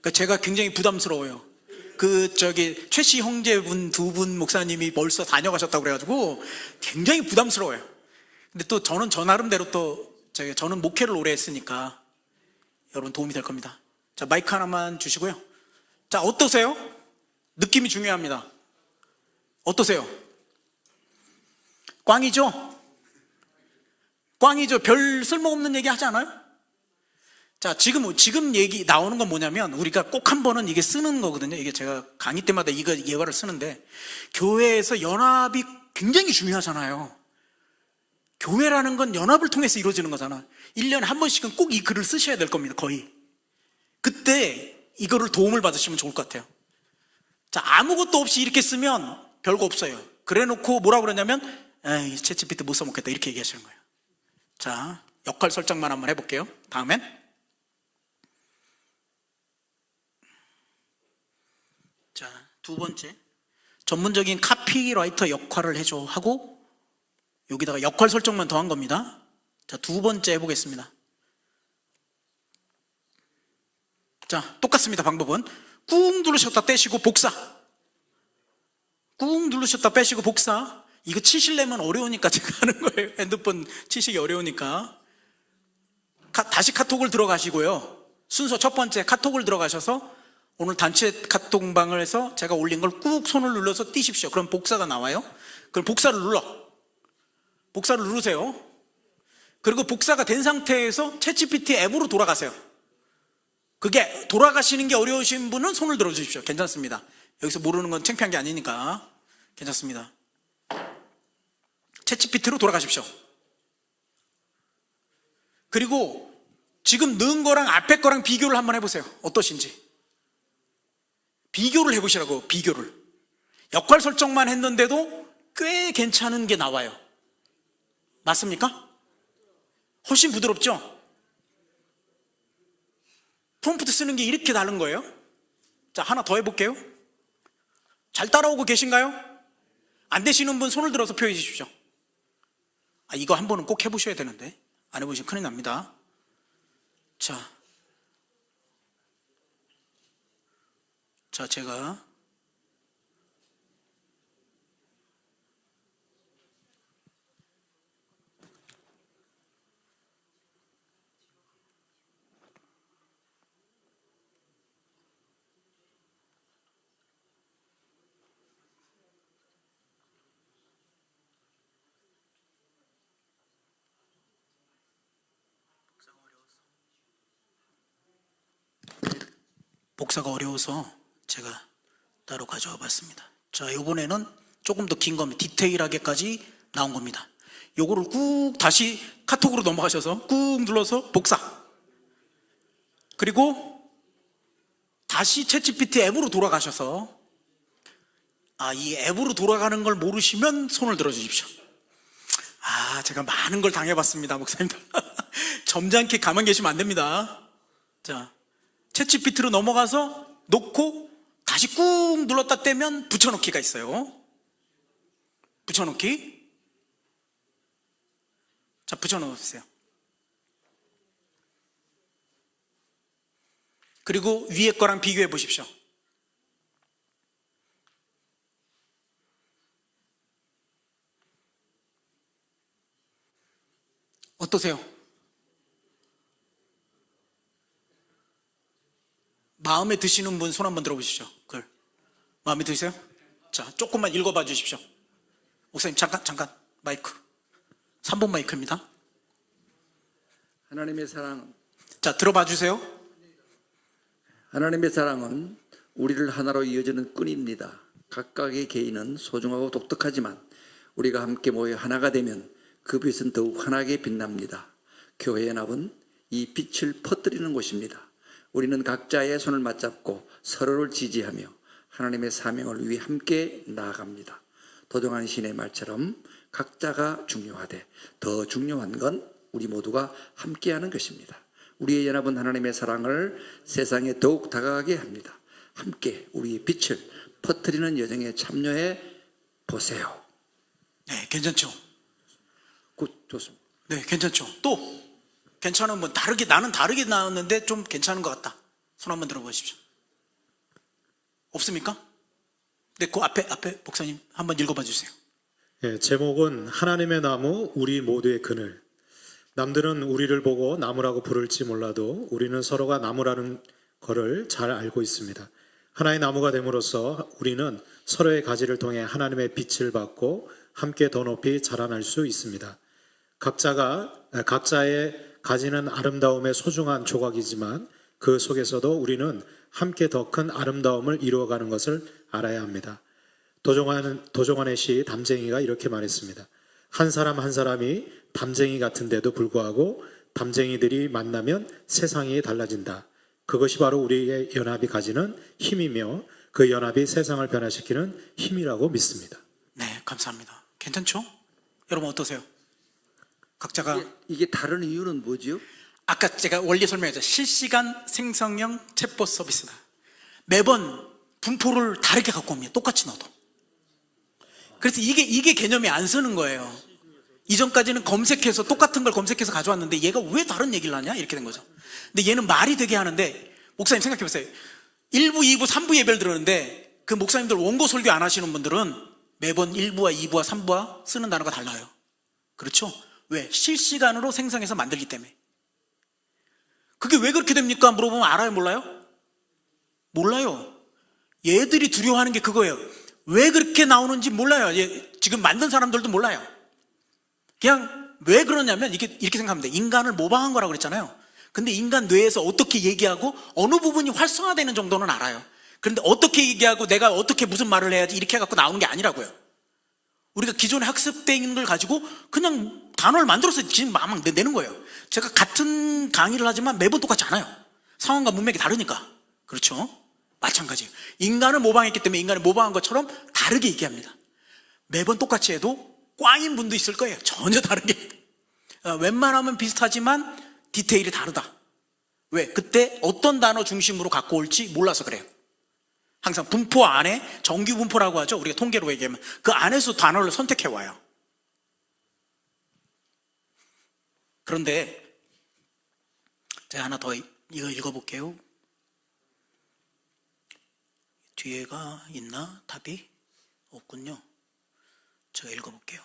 그러니까 제가 굉장히 부담스러워요. 최씨 형제분 두 분 목사님이 벌써 다녀가셨다고 그래가지고 굉장히 부담스러워요. 근데 또 저는 저 나름대로 저는 목회를 오래 했으니까 여러분 도움이 될 겁니다. 자, 마이크 하나만 주시고요. 자, 어떠세요? 느낌이 중요합니다. 어떠세요? 꽝이죠? 꽝이죠? 별 쓸모없는 얘기 하지 않아요? 자, 지금 얘기 나오는 건 뭐냐면, 우리가 꼭 한 번은 이게 쓰는 거거든요. 이게 제가 강의 때마다 이거 예화를 쓰는데, 교회에서 연합이 굉장히 중요하잖아요. 교회라는 건 연합을 통해서 이루어지는 거잖아. 1년에 한 번씩은 꼭 이 글을 쓰셔야 될 겁니다. 거의. 그때 이거를 도움을 받으시면 좋을 것 같아요. 자, 아무것도 없이 이렇게 쓰면 별거 없어요. 그래 놓고 뭐라고 그러냐면, 에이, 챗GPT 못 써먹겠다, 이렇게 얘기하시는 거예요. 자, 역할 설정만 한번 해볼게요. 다음엔. 자, 두 번째, 전문적인 카피라이터 역할을 해줘 하고 여기다가 역할 설정만 더한 겁니다. 자, 두 번째 해보겠습니다. 자, 똑같습니다. 방법은 꾹 누르셨다 떼시고 복사, 꾹 누르셨다 빼시고 복사. 이거 치시려면 어려우니까 제가 하는 거예요. 핸드폰 치시기 어려우니까. 다시 카톡을 들어가시고요. 순서 첫 번째 카톡을 들어가셔서 오늘 단체 카톡방을 해서 제가 올린 걸 꾹 손을 눌러서 띄십시오. 그럼 복사가 나와요. 그럼 복사를 누르세요. 그리고 복사가 된 상태에서 챗GPT 앱으로 돌아가세요. 그게 돌아가시는 게 어려우신 분은 손을 들어 주십시오. 괜찮습니다. 여기서 모르는 건 창피한 게 아니니까 괜찮습니다. 챗GPT로 돌아가십시오. 그리고 지금 넣은 거랑 앞에 거랑 비교를 한번 해보세요. 어떠신지. 비교를 해보시라고. 비교를. 역할 설정만 했는데도 꽤 괜찮은 게 나와요. 맞습니까? 훨씬 부드럽죠? 프롬프트 쓰는 게 이렇게 다른 거예요. 자, 하나 더 해볼게요. 잘 따라오고 계신가요? 안 되시는 분 손을 들어서 표해 주십시오. 이거 한 번은 꼭 해보셔야 되는데. 안 해보시면 큰일 납니다. 자, 제가 복사가 어려워서 제가 따로 가져와 봤습니다. 자, 이번에는 조금 더 긴 겁니다. 디테일하게까지 나온 겁니다. 요거를 꾹 다시 카톡으로 넘어가셔서 꾹 눌러서 복사, 그리고 다시 챗GPT 앱으로 돌아가셔서, 이 앱으로 돌아가는 걸 모르시면 손을 들어 주십시오. 제가 많은 걸 당해봤습니다, 목사님들. 점잖게 가만 계시면 안 됩니다. 자, 챗GPT로 넘어가서 놓고 다시 꾹 눌렀다 떼면 붙여넣기가 있어요. 붙여넣기. 자, 붙여넣으세요. 그리고 위에 거랑 비교해 보십시오. 어떠세요? 마음에 드시는 분 손 한번 들어보십시오. 글 마음에 드세요? 자, 조금만 읽어봐 주십시오. 목사님 잠깐 마이크. 3번 마이크입니다. 하나님의 사랑. 자, 들어봐 주세요. 하나님의 사랑은 우리를 하나로 이어주는 끈입니다. 각각의 개인은 소중하고 독특하지만 우리가 함께 모여 하나가 되면 그 빛은 더욱 환하게 빛납니다. 교회의 납은 이 빛을 퍼뜨리는 곳입니다. 우리는 각자의 손을 맞잡고 서로를 지지하며 하나님의 사명을 위해 함께 나아갑니다. 도정환 시인의 말처럼 각자가 중요하되 더 중요한 건 우리 모두가 함께하는 것입니다. 우리의 연합은 하나님의 사랑을 세상에 더욱 다가가게 합니다. 함께 우리의 빛을 퍼뜨리는 여정에 참여해 보세요. 네, 괜찮죠? 좋습니다. 네, 괜찮죠? 또 괜찮은 분, 나는 다르게 나왔는데 좀 괜찮은 것 같다. 손 한번 들어보십시오. 없습니까? 네, 그 앞에 목사님 한번 읽어봐 주세요. 예, 제목은 하나님의 나무 우리 모두의 그늘. 남들은 우리를 보고 나무라고 부를지 몰라도 우리는 서로가 나무라는 것을 잘 알고 있습니다. 하나의 나무가 됨으로써 우리는 서로의 가지를 통해 하나님의 빛을 받고 함께 더 높이 자라날 수 있습니다. 각자의 가지는 아름다움의 소중한 조각이지만 그 속에서도 우리는 함께 더 큰 아름다움을 이루어가는 것을 알아야 합니다. 도종환의 시 담쟁이가 이렇게 말했습니다. 한 사람 한 사람이 담쟁이 같은데도 불구하고 담쟁이들이 만나면 세상이 달라진다. 그것이 바로 우리의 연합이 가지는 힘이며 그 연합이 세상을 변화시키는 힘이라고 믿습니다. 네, 감사합니다. 괜찮죠? 여러분 어떠세요? 각자가 이게 다른 이유는 뭐죠? 아까 제가 원리 설명했죠. 실시간 생성형 챗봇 서비스다. 매번 분포를 다르게 갖고 옵니다. 똑같이 넣어도. 그래서 이게 개념이 안 서는 거예요. 이전까지는 검색해서 똑같은 걸 검색해서 가져왔는데 얘가 왜 다른 얘기를 하냐? 이렇게 된 거죠. 근데 얘는 말이 되게 하는데, 목사님 생각해 보세요. 1부, 2부, 3부 예배를 들었는데 그 목사님들 원고 설교 안 하시는 분들은 매번 1부와 2부와 3부와 쓰는 단어가 달라요. 그렇죠? 왜? 실시간으로 생성해서 만들기 때문에. 그게 왜 그렇게 됩니까? 물어보면 알아요? 몰라요? 몰라요. 얘들이 두려워하는 게 그거예요. 왜 그렇게 나오는지 몰라요. 지금 만든 사람들도 몰라요. 그냥 왜 그러냐면 이렇게 생각하면 돼. 인간을 모방한 거라고 그랬잖아요. 근데 인간 뇌에서 어떻게 얘기하고 어느 부분이 활성화되는 정도는 알아요. 그런데 어떻게 얘기하고 내가 어떻게 무슨 말을 해야지 이렇게 해갖고 나오는 게 아니라고요. 우리가 기존에 학습된 걸 가지고 그냥 단어를 만들어서 지금 막 내는 거예요. 제가 같은 강의를 하지만 매번 똑같지 않아요. 상황과 문맥이 다르니까. 그렇죠? 마찬가지예요. 인간을 모방했기 때문에 인간을 모방한 것처럼 다르게 얘기합니다. 매번 똑같이 해도 꽝인 분도 있을 거예요. 전혀 다르게. 웬만하면 비슷하지만 디테일이 다르다. 왜? 그때 어떤 단어 중심으로 갖고 올지 몰라서 그래요. 항상 분포 안에 정규 분포라고 하죠. 우리가 통계로 얘기하면 그 안에서 단어를 선택해 와요. 그런데 제가 하나 더 이거 읽어볼게요. 뒤에가 있나? 답이 없군요. 제가 읽어볼게요.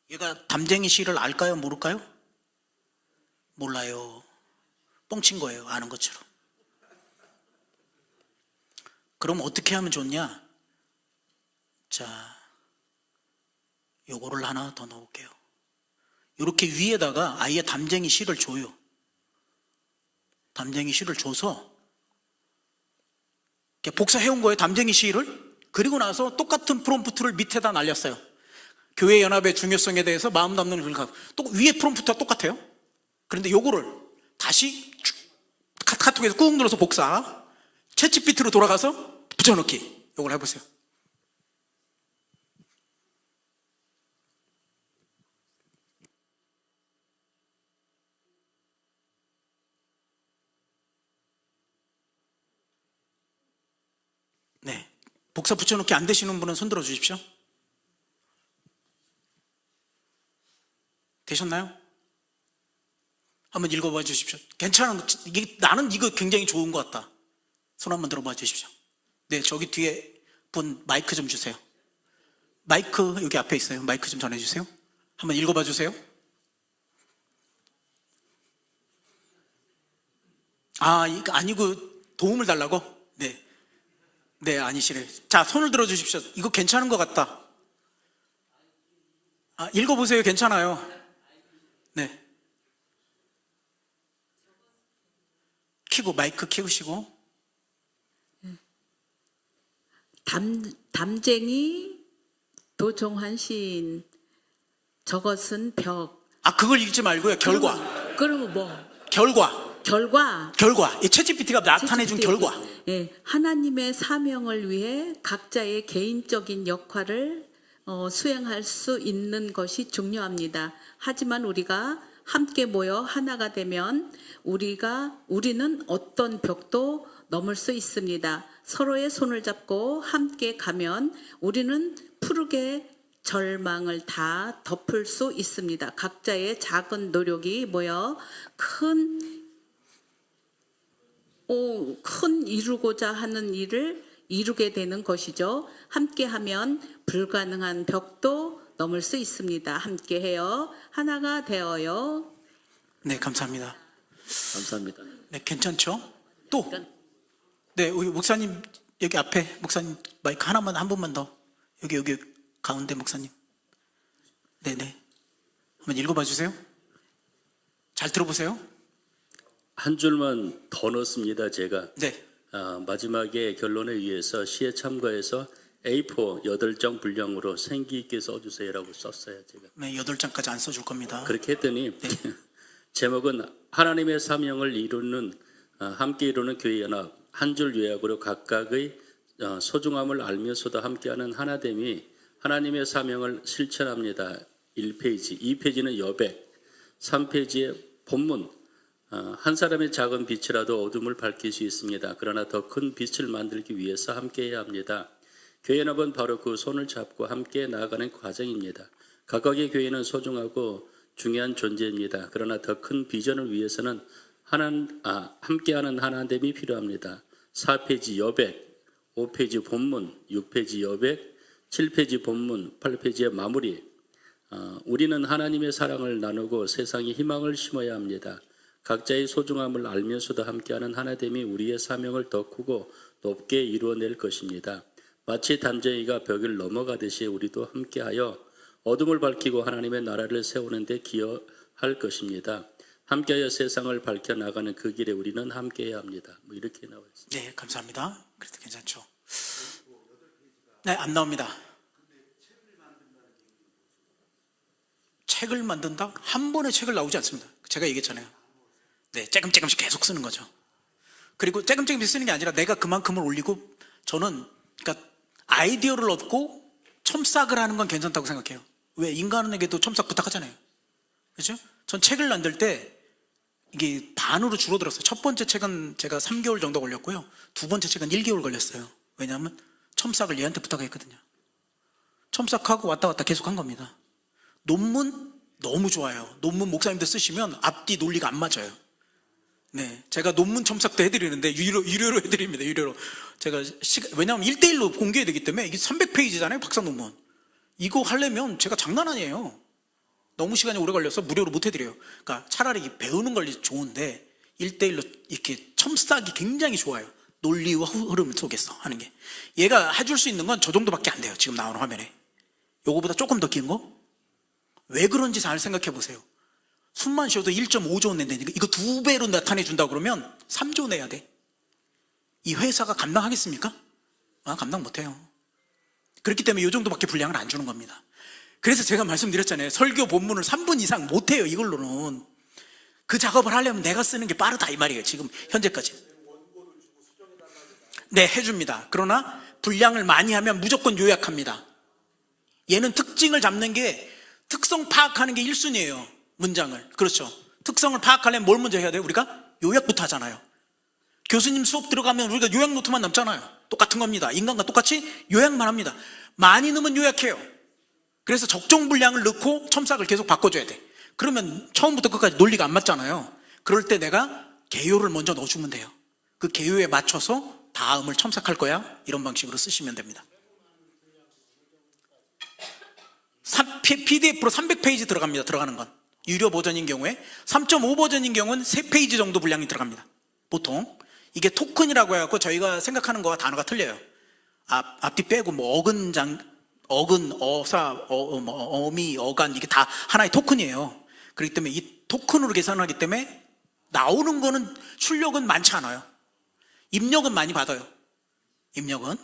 얘가 담쟁이 시를 알까요? 모를까요? 몰라요. 뻥친 거예요. 아는 것처럼. 그럼 어떻게 하면 좋냐? 자, 요거를 하나 더 넣을게요. 이렇게 위에다가 아예 담쟁이 시를 줘요. 담쟁이 시를 줘서 이렇게 복사해온 거예요. 담쟁이 시를. 그리고 나서 똑같은 프롬프트를 밑에다 날렸어요. 교회 연합의 중요성에 대해서 마음 담는 글과 또 위에 프롬프트가 똑같아요. 그런데 요거를 다시 카톡에서 꾹 눌러서 복사, 챗GPT로 돌아가서 붙여넣기. 요걸 해보세요. 네, 복사 붙여넣기 안 되시는 분은 손 들어 주십시오. 되셨나요? 한번 읽어봐 주십시오. 괜찮은, 나는 이거 굉장히 좋은 것 같다. 손 한번 들어봐 주십시오. 네, 저기 뒤에 분 마이크 좀 주세요. 마이크 여기 앞에 있어요. 마이크 좀 전해주세요. 한번 읽어봐 주세요. 아, 이거 아니고 도움을 달라고? 네. 네, 아니시래. 자, 손을 들어 주십시오. 이거 괜찮은 것 같다. 아, 읽어보세요. 괜찮아요. 네. 마이크 키우시고. 담쟁이 도종환 시인 저것은 벽. 아, 그걸 읽지 말고요. 결과. 그러면 뭐? 결과. 이 챗GPT가 나타내준 결과. 예, 하나님의 사명을 위해 각자의 개인적인 역할을 수행할 수 있는 것이 중요합니다. 하지만 우리가 함께 모여 하나가 되면 우리는 어떤 벽도 넘을 수 있습니다. 서로의 손을 잡고 함께 가면 우리는 푸르게 절망을 다 덮을 수 있습니다. 각자의 작은 노력이 모여 큰 이루고자 하는 일을 이루게 되는 것이죠. 함께하면 불가능한 벽도 넘을 수 있습니다. 함께해요. 하나가 되어요. 네, 감사합니다. 감사합니다. 네, 괜찮죠? 또. 네, 우리 목사님 여기 앞에 목사님 마이크 하나만 한 번만 더. 여기 가운데 목사님. 네네. 한번 읽어봐 주세요. 잘 들어보세요. 한 줄만 더 넣습니다. 제가 네. 마지막에 결론에 의해서 시에 참가해서 A4 8장 분량으로 생기 있게 써주세요라고 썼어요. 제가 네, 8장까지 안 써줄 겁니다. 그렇게 했더니 제목은 하나님의 사명을 함께 이루는 교회 연합 한 줄 요약으로 각각의 소중함을 알면서도 함께하는 하나됨이 하나님의 사명을 실천합니다. 1페이지, 2페이지는 여백, 3페이지에 본문. 한 사람의 작은 빛이라도 어둠을 밝힐 수 있습니다. 그러나 더 큰 빛을 만들기 위해서 함께해야 합니다. 교회 연합은 바로 그 손을 잡고 함께 나아가는 과정입니다. 각각의 교회는 소중하고 중요한 존재입니다. 그러나 더 큰 비전을 위해서는 함께하는 하나됨이 필요합니다. 4페이지 여백, 5페이지 본문, 6페이지 여백, 7페이지 본문, 8페이지의 마무리. 우리는 하나님의 사랑을 나누고 세상에 희망을 심어야 합니다. 각자의 소중함을 알면서도 함께하는 하나됨이 우리의 사명을 더 크고 높게 이루어낼 것입니다. 마치 담쟁이가 벽을 넘어가듯이 우리도 함께하여 어둠을 밝히고 하나님의 나라를 세우는 데 기여할 것입니다. 함께하여 세상을 밝혀나가는 그 길에 우리는 함께해야 합니다. 이렇게 나와 있습니다. 네, 감사합니다. 그래도 괜찮죠? 네, 안 나옵니다. 책을 만든다? 한 번에 책을 나오지 않습니다. 제가 얘기했잖아요. 네, 조금씩 계속 쓰는 거죠. 그리고 조금씩 쓰는 게 아니라 내가 그만큼을 올리고 저는 그러니까 아이디어를 얻고 첨삭을 하는 건 괜찮다고 생각해요. 왜? 인간에게도 첨삭 부탁하잖아요. 그렇죠? 전 책을 만들 때 이게 반으로 줄어들었어요. 첫 번째 책은 제가 3개월 정도 걸렸고요. 두 번째 책은 1개월 걸렸어요. 왜냐하면 첨삭을 얘한테 부탁했거든요. 첨삭하고 왔다 갔다 계속 한 겁니다. 논문 너무 좋아요. 논문 목사님들 쓰시면 앞뒤 논리가 안 맞아요. 네, 제가 논문 첨삭도 해드리는데 유료로 해드립니다. 유료로. 제가 왜냐하면 1대1로 공개해야 되기 때문에 이게 300페이지잖아요. 박사 논문. 이거 하려면 제가 장난 아니에요. 너무 시간이 오래 걸려서 무료로 못 해드려요. 그러니까 차라리 배우는 걸 좋은데 1대1로 이렇게 첨삭이 굉장히 좋아요. 논리와 흐름 속에서 하는 게. 얘가 해줄 수 있는 건 저 정도밖에 안 돼요. 지금 나오는 화면에. 요거보다 조금 더 긴 거? 왜 그런지 잘 생각해 보세요. 숨만 쉬어도 1.5조 원 낸다니까. 이거 2배로 나타내 준다 그러면 3조 내야 돼. 이 회사가 감당하겠습니까? 감당 못 해요. 그렇기 때문에 이 정도밖에 분량을 안 주는 겁니다. 그래서 제가 말씀드렸잖아요. 설교 본문을 3분 이상 못 해요. 이걸로는. 그 작업을 하려면 내가 쓰는 게 빠르다 이 말이에요. 지금 현재까지. 네, 해줍니다. 그러나 분량을 많이 하면 무조건 요약합니다. 얘는 특징을 잡는 게, 특성 파악하는 게 1순위예요. 문장을. 그렇죠. 특성을 파악하려면 뭘 먼저 해야 돼요? 우리가 요약부터 하잖아요. 교수님 수업 들어가면 우리가 요약 노트만 남잖아요. 똑같은 겁니다. 인간과 똑같이 요약만 합니다. 많이 넣으면 요약해요. 그래서 적정 분량을 넣고 첨삭을 계속 바꿔줘야 돼. 그러면 처음부터 끝까지 논리가 안 맞잖아요. 그럴 때 내가 개요를 먼저 넣어주면 돼요. 그 개요에 맞춰서 다음을 첨삭할 거야. 이런 방식으로 쓰시면 됩니다. PDF로 300페이지 들어갑니다. 들어가는 건. 유료 버전인 경우에. 3.5 버전인 경우는 3페이지 정도 분량이 들어갑니다. 보통. 이게 토큰이라고 해갖고 저희가 생각하는 거와 단어가 틀려요. 앞뒤 빼고 뭐 어근, 어사, 어미, 어간 이게 다 하나의 토큰이에요. 그렇기 때문에 이 토큰으로 계산하기 때문에 나오는 거는 출력은 많지 않아요. 입력은 많이 받아요. 입력은.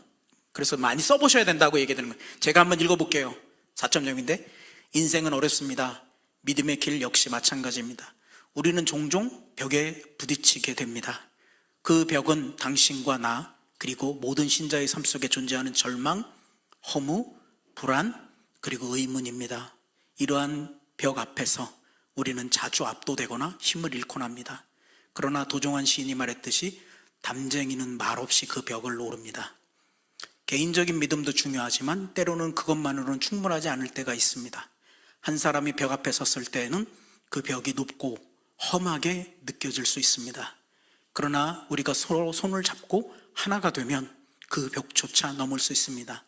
그래서 많이 써보셔야 된다고 얘기되는 거예요. 제가 한번 읽어볼게요. 4.0인데 인생은 어렵습니다. 믿음의 길 역시 마찬가지입니다. 우리는 종종 벽에 부딪히게 됩니다. 그 벽은 당신과 나 그리고 모든 신자의 삶 속에 존재하는 절망, 허무, 불안 그리고 의문입니다. 이러한 벽 앞에서 우리는 자주 압도되거나 힘을 잃곤 합니다. 그러나 도종환 시인이 말했듯이 담쟁이는 말없이 그 벽을 오릅니다. 개인적인 믿음도 중요하지만 때로는 그것만으로는 충분하지 않을 때가 있습니다. 한 사람이 벽 앞에 섰을 때에는 그 벽이 높고 험하게 느껴질 수 있습니다. 그러나 우리가 서로 손을 잡고 하나가 되면 그 벽조차 넘을 수 있습니다.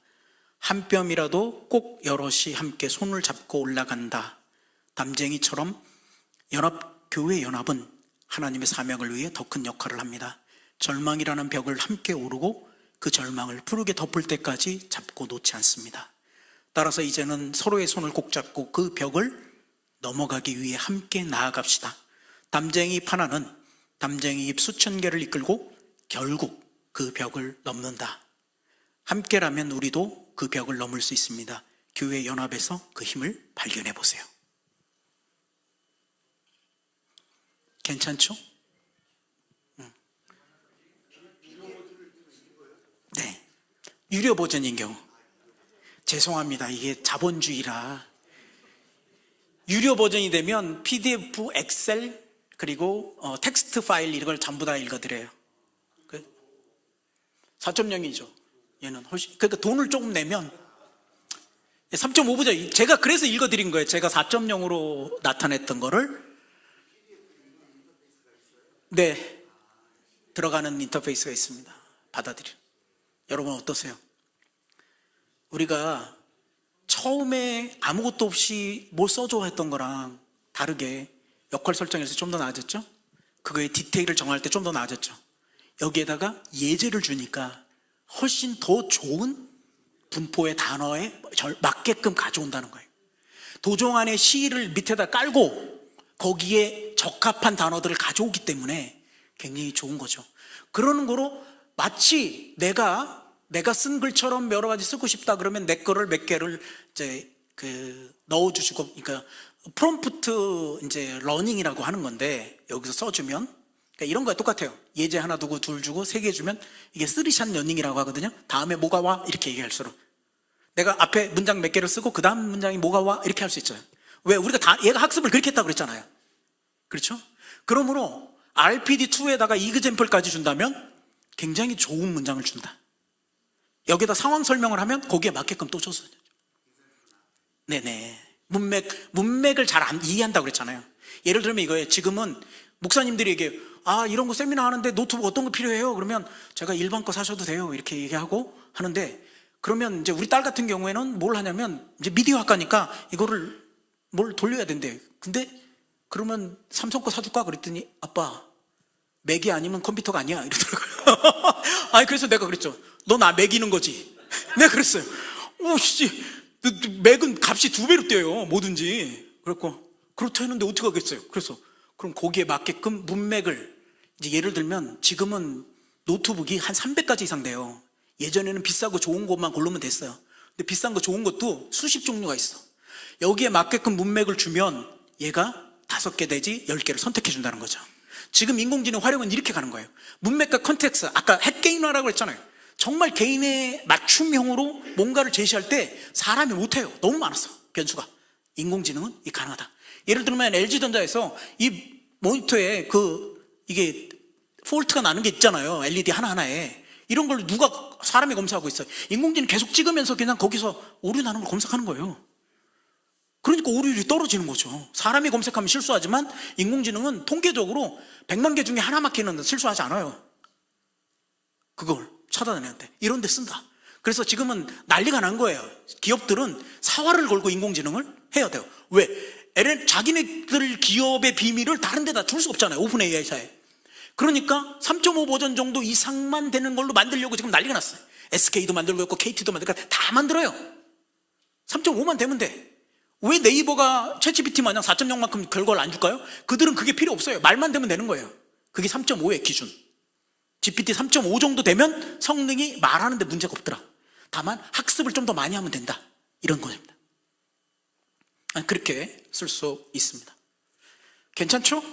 한 뼘이라도 꼭 여럿이 함께 손을 잡고 올라간다. 담쟁이처럼 교회 연합은 하나님의 사명을 위해 더 큰 역할을 합니다. 절망이라는 벽을 함께 오르고 그 절망을 푸르게 덮을 때까지 잡고 놓지 않습니다. 따라서 이제는 서로의 손을 꼭 잡고 그 벽을 넘어가기 위해 함께 나아갑시다. 담쟁이 하나는 담쟁이 잎 수천 개를 이끌고 결국 그 벽을 넘는다. 함께라면 우리도 그 벽을 넘을 수 있습니다. 교회 연합에서 그 힘을 발견해 보세요. 괜찮죠? 네. 유료 버전인 경우. 죄송합니다. 이게 자본주의라. 유료 버전이 되면 PDF, 엑셀, 그리고 텍스트 파일 이런 걸 전부 다 읽어드려요. 4.0이죠. 얘는 훨씬. 그러니까 돈을 조금 내면 3.5 버전. 제가 그래서 읽어드린 거예요. 제가 4.0으로 나타냈던 거를. 네. 들어가는 인터페이스가 있습니다. 받아들여. 여러분 어떠세요? 우리가 처음에 아무것도 없이 뭘 써줘 했던 거랑 다르게 역할 설정에서 좀 더 나아졌죠? 그거의 디테일을 정할 때 좀 더 나아졌죠? 여기에다가 예제를 주니까 훨씬 더 좋은 분포의 단어에 맞게끔 가져온다는 거예요. 도종안의 시를 밑에다 깔고 거기에 적합한 단어들을 가져오기 때문에 굉장히 좋은 거죠. 그러는 거로 마치 내가 쓴 글처럼 여러 가지 쓰고 싶다 그러면 내 거를 몇 개를 이제 넣어주시고, 그러니까 프롬프트 이제 러닝이라고 하는 건데 여기서 써주면, 그러니까 이런 거에 똑같아요. 예제 하나 두고 둘 주고 3개 주면 이게 3샷 러닝이라고 하거든요. 다음에 뭐가 와 이렇게 얘기할수록 내가 앞에 문장 몇 개를 쓰고 그 다음 문장이 뭐가 와 이렇게 할 수 있잖아요. 왜? 우리가 얘가 학습을 그렇게 했다고 그랬잖아요. 그렇죠? 그러므로 RPD2에다가 이그젠플까지 준다면 굉장히 좋은 문장을 준다. 여기다 상황 설명을 하면 거기에 맞게끔 또 줘서. 네네. 문맥을 잘 안 이해한다고 그랬잖아요. 예를 들면 이거예요. 지금은 목사님들이 얘기해요. 이런 거 세미나 하는데 노트북 어떤 거 필요해요? 그러면 제가 일반 거 사셔도 돼요. 이렇게 얘기하고 하는데, 그러면 이제 우리 딸 같은 경우에는 뭘 하냐면, 이제 미디어 학과니까 이거를 뭘 돌려야 된대. 근데 그러면 삼성 거 사줄까? 그랬더니 아빠, 맥이 아니면 컴퓨터가 아니야 이러더라고요. 그래서 내가 그랬죠. 너 나 매기는 거지. 내가 그랬어요. 오씨, 맥은 값이 2배로 뛰어요. 뭐든지. 그랬고, 그렇다 했는데 어떻게 하겠어요? 그래서 그럼 거기에 맞게끔 문맥을, 이제 예를 들면 지금은 노트북이 한 300가지 이상 돼요. 예전에는 비싸고 좋은 것만 고르면 됐어요. 근데 비싼 거 좋은 것도 수십 종류가 있어. 여기에 맞게끔 문맥을 주면 얘가 5개 내지 10개를 선택해 준다는 거죠. 지금 인공지능 활용은 이렇게 가는 거예요. 문맥과 컨텍스트, 아까 핵개인화라고 했잖아요. 정말 개인의 맞춤형으로 뭔가를 제시할 때 사람이 못해요. 너무 많았어, 변수가. 인공지능은 이 가능하다. 예를 들면 LG전자에서 이 모니터에 이게 폴트가 나는 게 있잖아요. LED 하나하나에. 이런 걸 누가 사람이 검사하고 있어요. 인공지능 계속 찍으면서 그냥 거기서 오류 나는 걸 검색하는 거예요. 그러니까 오류율이 떨어지는 거죠. 사람이 검색하면 실수하지만 인공지능은 통계적으로 100만 개 중에 하나 막히는 실수하지 않아요. 그걸 찾아내는데 이런 데 쓴다. 그래서 지금은 난리가 난 거예요. 기업들은 사활을 걸고 인공지능을 해야 돼요. 왜? 자기네들 기업의 비밀을 다른 데다 줄 수 없잖아요. 오픈 AI사에. 그러니까 3.5 버전 정도 이상만 되는 걸로 만들려고 지금 난리가 났어요. SK도 만들고 있고 KT도 만들고 다 만들어요. 3.5만 되면 돼. 왜 네이버가 챗GPT 마냥 4.0만큼 결과를 안 줄까요? 그들은 그게 필요 없어요. 말만 되면 되는 거예요. 그게 3.5의 기준. GPT 3.5 정도 되면 성능이 말하는데 문제가 없더라. 다만 학습을 좀 더 많이 하면 된다. 이런 겁니다. 그렇게 쓸 수 있습니다. 괜찮죠?